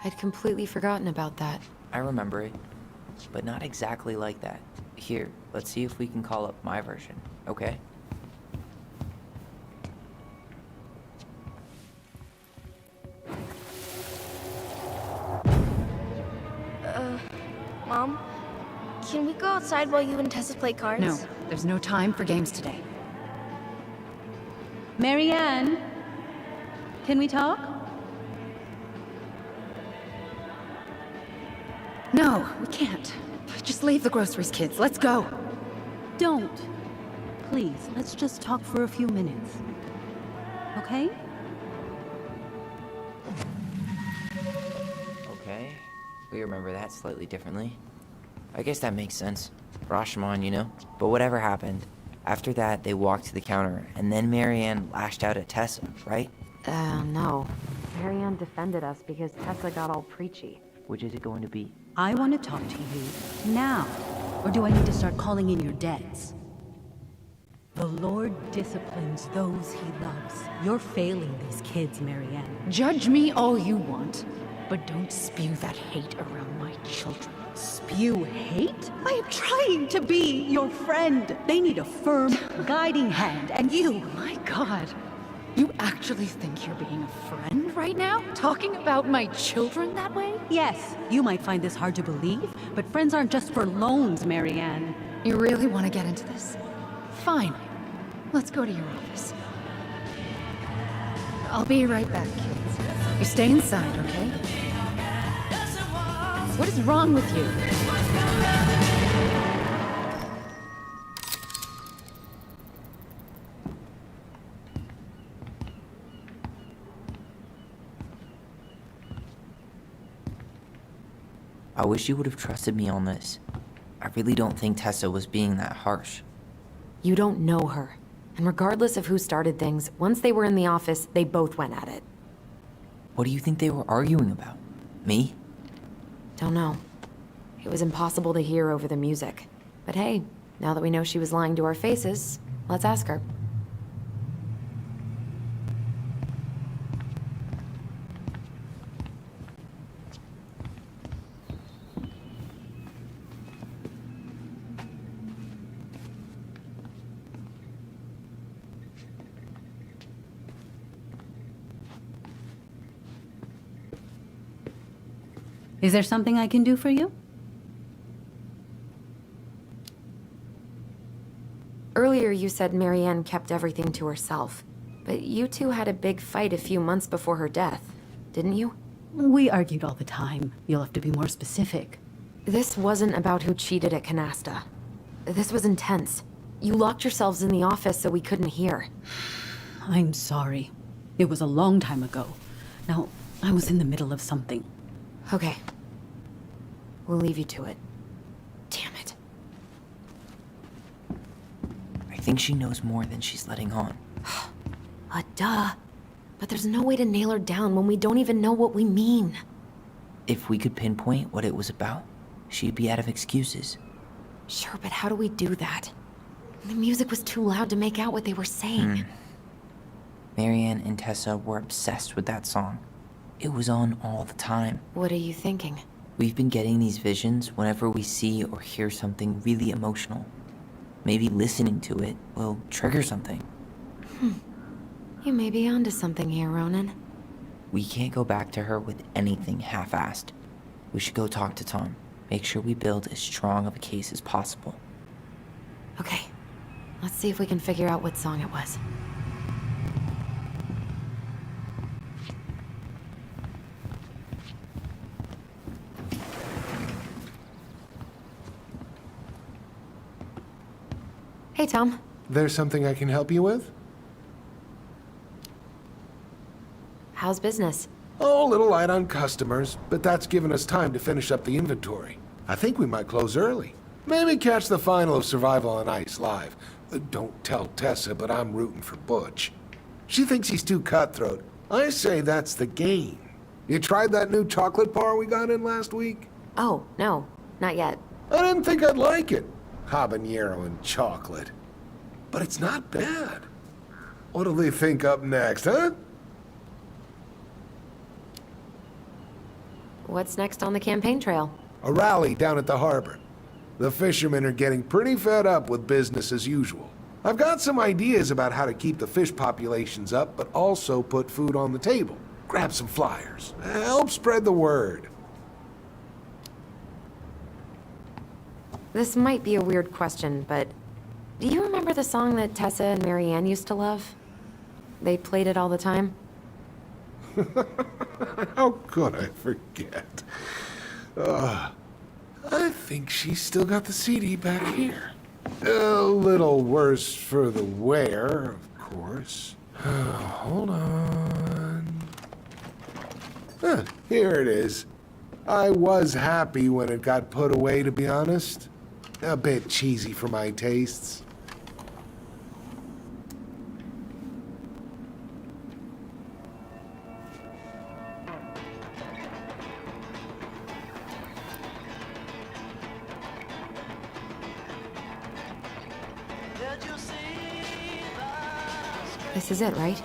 I'd completely forgotten about that. I remember it, but not exactly like that. Here, let's see if we can call up my version, okay? Mom? Can we go outside while you and Tessa play cards? No, there's no time for games today. Marianne, can we talk? No, we can't. Just leave the groceries, kids. Let's go. Don't. Please, let's just talk for a few minutes. Okay? Okay, we remember that slightly differently. I guess that makes sense. Rashomon, you know? But whatever happened, after that they walked to the counter, and then Marianne lashed out at Tessa, right? No. Marianne defended us because Tessa got all preachy. Which is it going to be? I want to talk to you now. Or do I need to start calling in your debts? The Lord disciplines those he loves. You're failing these kids, Marianne. Judge me all you want, but don't spew that hate around my children. Spew hate? I am trying to be your friend. They need a firm, guiding hand, and you... My God. You actually think you're being a friend right now? Talking about my children that way? Yes, you might find this hard to believe, but friends aren't just for loans, Marianne. You really want to get into this? Fine. Let's go to your office. I'll be right back, kids. You stay inside, okay? What is wrong with you? I wish you would have trusted me on this. I really don't think Tessa was being that harsh. You don't know her. And regardless of who started things, once they were in the office, they both went at it. What do you think they were arguing about? Me? Don't know. It was impossible to hear over the music. But hey, now that we know she was lying to our faces, let's ask her. Is there something I can do for you? Earlier you said Marianne kept everything to herself. But you two had a big fight a few months before her death. didn't you? We argued all the time. You'll have to be more specific. This wasn't about who cheated at Canasta. This was intense. You locked yourselves in the office so we couldn't hear. I'm sorry. It was a long time ago. Now, I was in the middle of something. Okay. We'll leave you to it. Damn it. I think she knows more than she's letting on. Duh. But there's no way to nail her down when we don't even know what we mean. If we could pinpoint what it was about, she'd be out of excuses. Sure, but how do we do that? The music was too loud to make out what they were saying. Marianne and Tessa were obsessed with that song. It was on all the time. What are you thinking? We've been getting these visions whenever we see or hear something really emotional. Maybe listening to it will trigger something. You may be onto something here, Ronan. We can't go back to her with anything half-assed. We should go talk to Tom. Make sure we build as strong of a case as possible. Okay. Let's see if we can figure out what song it was. Hey, Tom. There's something I can help you with? How's business? Oh, a little light on customers, but that's given us time to finish up the inventory. I think we might close early. Maybe catch the final of Survival on Ice live. Don't tell Tessa, but I'm rooting for Butch. She thinks he's too cutthroat. I say that's the game. You tried that new chocolate bar we got in last week? Oh, no. Not yet. I didn't think I'd like it. Habanero and chocolate. But it's not bad. What'll they think up next, huh? What's next on the campaign trail? A rally down at the harbor. The fishermen are getting pretty fed up with business as usual. I've got some ideas about how to keep the fish populations up, but also put food on the table. Grab some flyers. Help spread the word. This might be a weird question, but do you remember the song that Tessa and Marianne used to love? They played it all the time. How could I forget? I think she's still got the CD back here. A little worse for the wear, of course. Hold on. Here it is. I was happy when it got put away, to be honest. A bit cheesy for my tastes. This is it, right?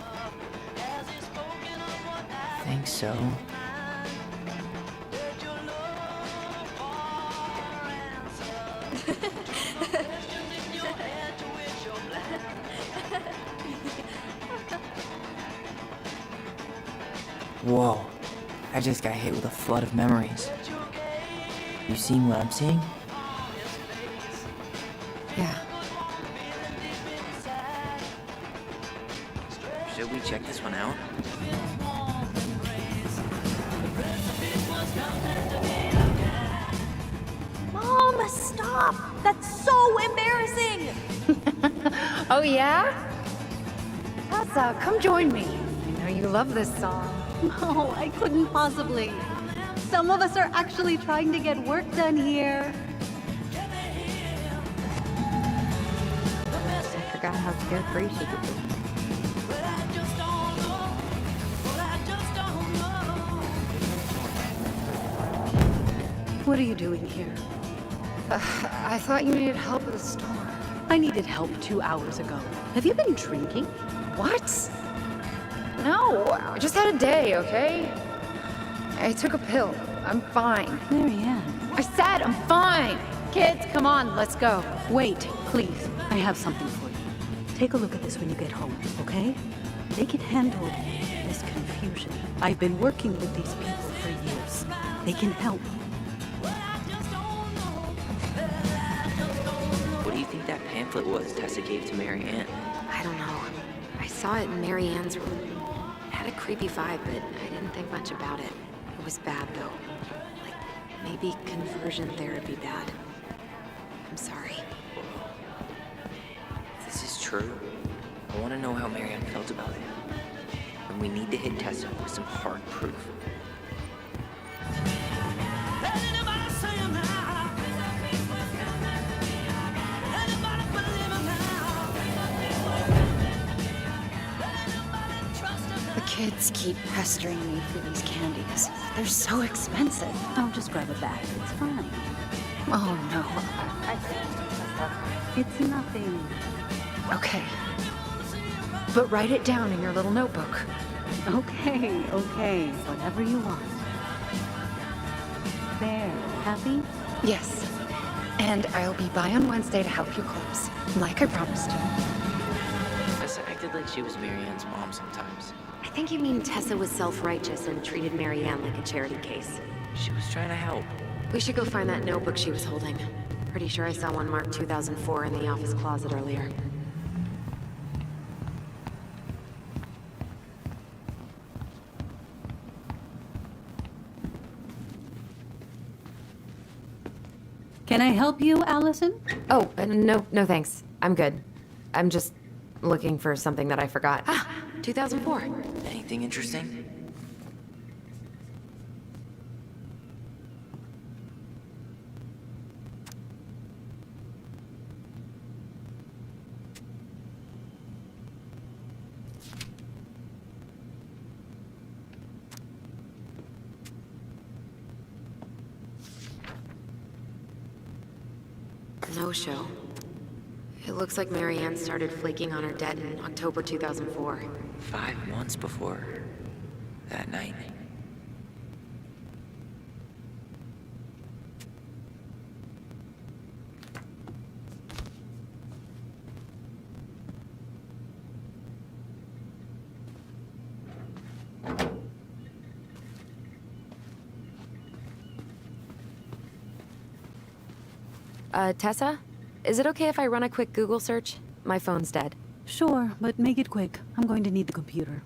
Think so. Whoa. I just got hit with a flood of memories. You seeing what I'm seeing? Yeah. Should we check this one out? Mom, stop! That's so embarrassing! Oh, yeah? Tessa, come join me. I know you love this song. No, I couldn't possibly. Some of us are actually trying to get work done here. I forgot how carefree she could be. What are you doing here? I thought you needed help with the store. I needed help 2 hours ago. Have you been drinking? What? No, I just had a day, okay? I took a pill. I'm fine. Marianne. I said I'm fine! Kids, come on, let's go. Wait, please. I have something for you. Take a look at this when you get home, okay? They can handle this confusion. I've been working with these people for years. They can help. What do you think that pamphlet was Tessa gave to Marianne? I don't know. I saw it in Marianne's room. It had a creepy vibe, but I didn't think much about it. It was bad, though. Like, maybe conversion therapy bad. I'm sorry. If this is true, I want to know how Marianne felt about it. And we need to hit Tessa with some hard proof. The kids keep pestering me for these candies. They're so expensive. I'll just grab a bag. It's fine. Oh no. It's nothing. Okay. But write it down in your little notebook. Okay, okay. Whatever you want. There. Happy? Yes. And I'll be by on Wednesday to help you close, like I promised. Tessa acted like she was Marianne's mom sometimes. I think you mean Tessa was self-righteous and treated Marianne like a charity case. She was trying to help. We should go find that notebook she was holding. Pretty sure I saw one marked 2004 in the office closet earlier. Can I help you, Allison? Oh, no thanks. I'm good. I'm just looking for something that I forgot. Ah, 2004. Anything interesting? No show. It looks like Marianne started flaking on her debt in October 2004. 5 months before that night. Tessa? Is it okay if I run a quick Google search? My phone's dead. Sure, but make it quick. I'm going to need the computer.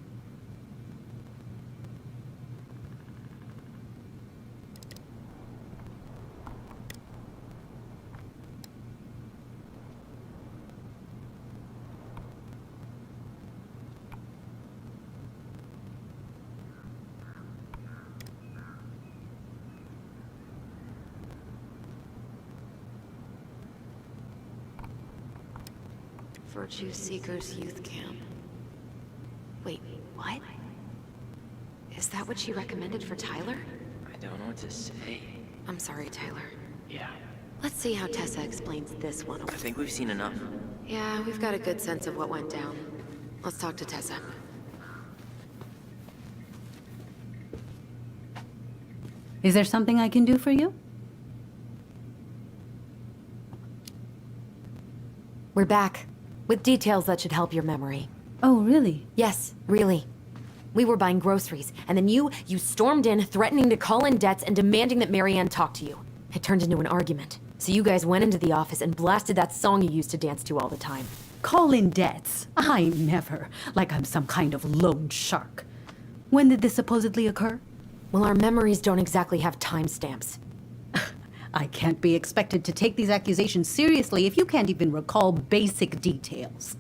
Virtue Seekers Youth Camp. Wait, what? Is that what she recommended for Tyler? I don't know what to say. I'm sorry, Tyler. Yeah. Let's see how Tessa explains this one. I think we've seen enough. Yeah, we've got a good sense of what went down. Let's talk to Tessa. Is there something I can do for you? We're back. With details that should help your memory. Oh, really? Yes, really. We were buying groceries, and then you stormed in, threatening to call in debts and demanding that Marianne talk to you. It turned into an argument. So you guys went into the office and blasted that song you used to dance to all the time. Call in debts? I never. Like I'm some kind of loan shark. When did this supposedly occur? Well, our memories don't exactly have timestamps. I can't be expected to take these accusations seriously if you can't even recall basic details.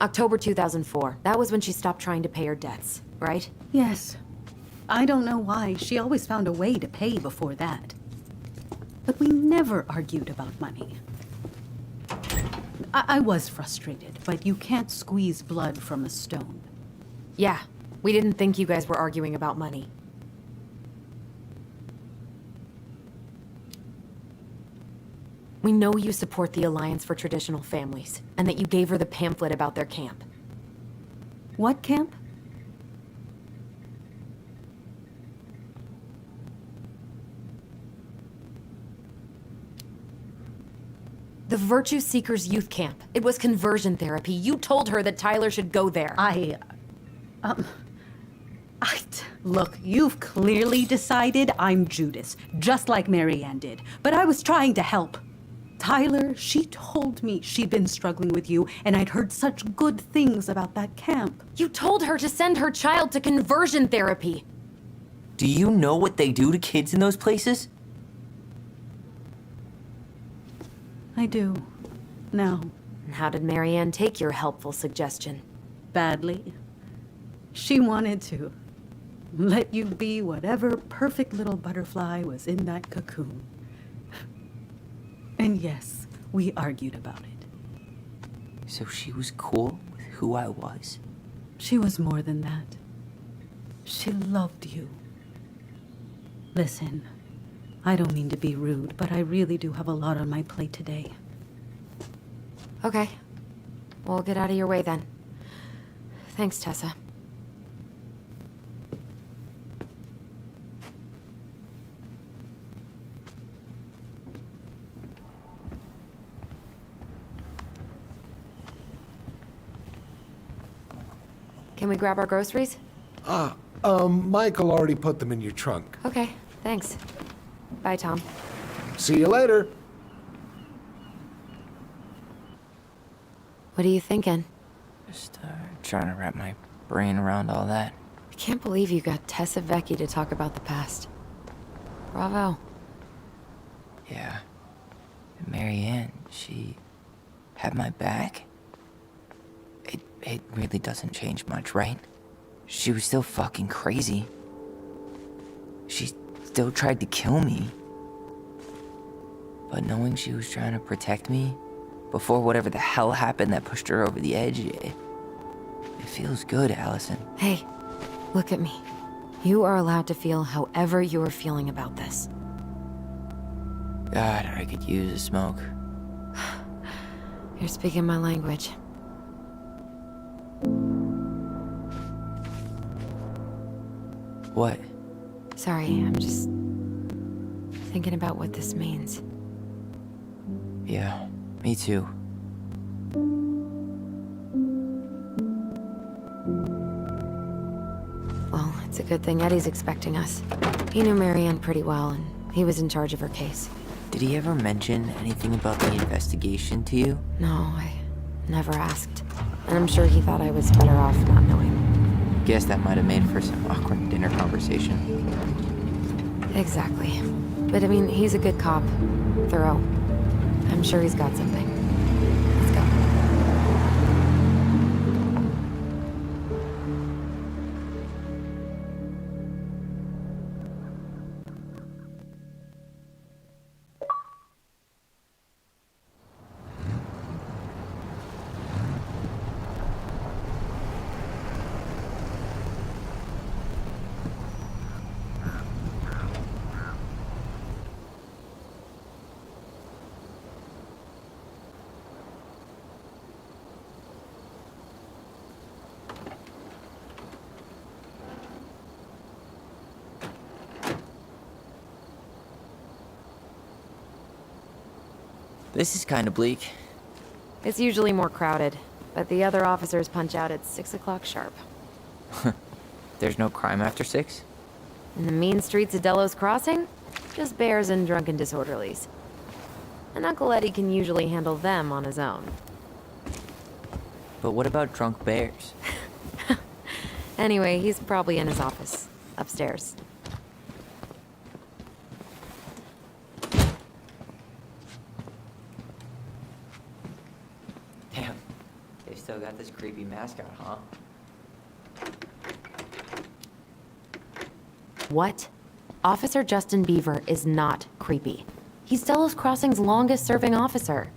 October 2004. That was when she stopped trying to pay her debts, right? Yes. I don't know why. She always found a way to pay before that. But we never argued about money. I was frustrated, but you can't squeeze blood from a stone. Yeah, we didn't think you guys were arguing about money. We know you support the Alliance for Traditional Families, and that you gave her the pamphlet about their camp. What camp? The Virtue Seekers Youth Camp. It was conversion therapy. You told her that Tyler should go there. Look, you've clearly decided I'm Judas, just like Marianne did. But I was trying to help. Tyler, she told me she'd been struggling with you, and I'd heard such good things about that camp. You told her to send her child to conversion therapy. Do you know what they do to kids in those places? I do. Now. How did Marianne take your helpful suggestion? Badly. She wanted to let you be whatever perfect little butterfly was in that cocoon. And yes, we argued about it. So she was cool with who I was? She was more than that. She loved you. Listen, I don't mean to be rude, but I really do have a lot on my plate today. Okay. We'll get out of your way then. Thanks, Tessa. Can we grab our groceries? Michael already put them in your trunk. Okay, thanks. Bye, Tom. See you later. What are you thinking? Just trying to wrap my brain around all that. I can't believe you got Tessa Vecchi to talk about the past. Bravo. Yeah. And Marianne, she had my back. It really doesn't change much, right? She was still fucking crazy. She still tried to kill me. But knowing she was trying to protect me before whatever the hell happened that pushed her over the edge, it feels good, Allison. Hey, look at me. You are allowed to feel however you are feeling about this. God, I could use a smoke. You're speaking my language. What? Sorry, I'm just thinking about what this means. Yeah, me too. Well, it's a good thing Eddie's expecting us. He knew Marianne pretty well, and he was in charge of her case. Did he ever mention anything about the investigation to you? No, I never asked. And I'm sure he thought I was better off not knowing. Guess that might have made for some awkward dinner conversation. Exactly. But I mean, he's a good cop. Thorough. I'm sure he's got something. Let's go. This is kind of bleak. It's usually more crowded, but the other officers punch out at 6 o'clock sharp. There's no crime after 6? In the mean streets of Delos Crossing, just bears and drunken disorderlies. And Uncle Eddie can usually handle them on his own. But what about drunk bears? Anyway, he's probably in his office, upstairs. Damn, they still got this creepy mascot, huh? What? Officer Justin Beaver is not creepy. He's Delos Crossing's longest-serving officer.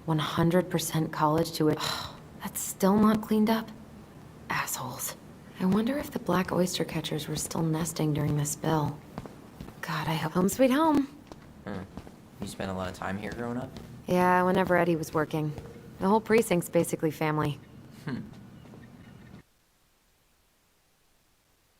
"100% college to it." That's still not cleaned up? Assholes. I wonder if the black oyster catchers were still nesting during the spill. God, I hope. Home sweet home. You spent a lot of time here growing up? Yeah, whenever Eddie was working. The whole precinct's basically family.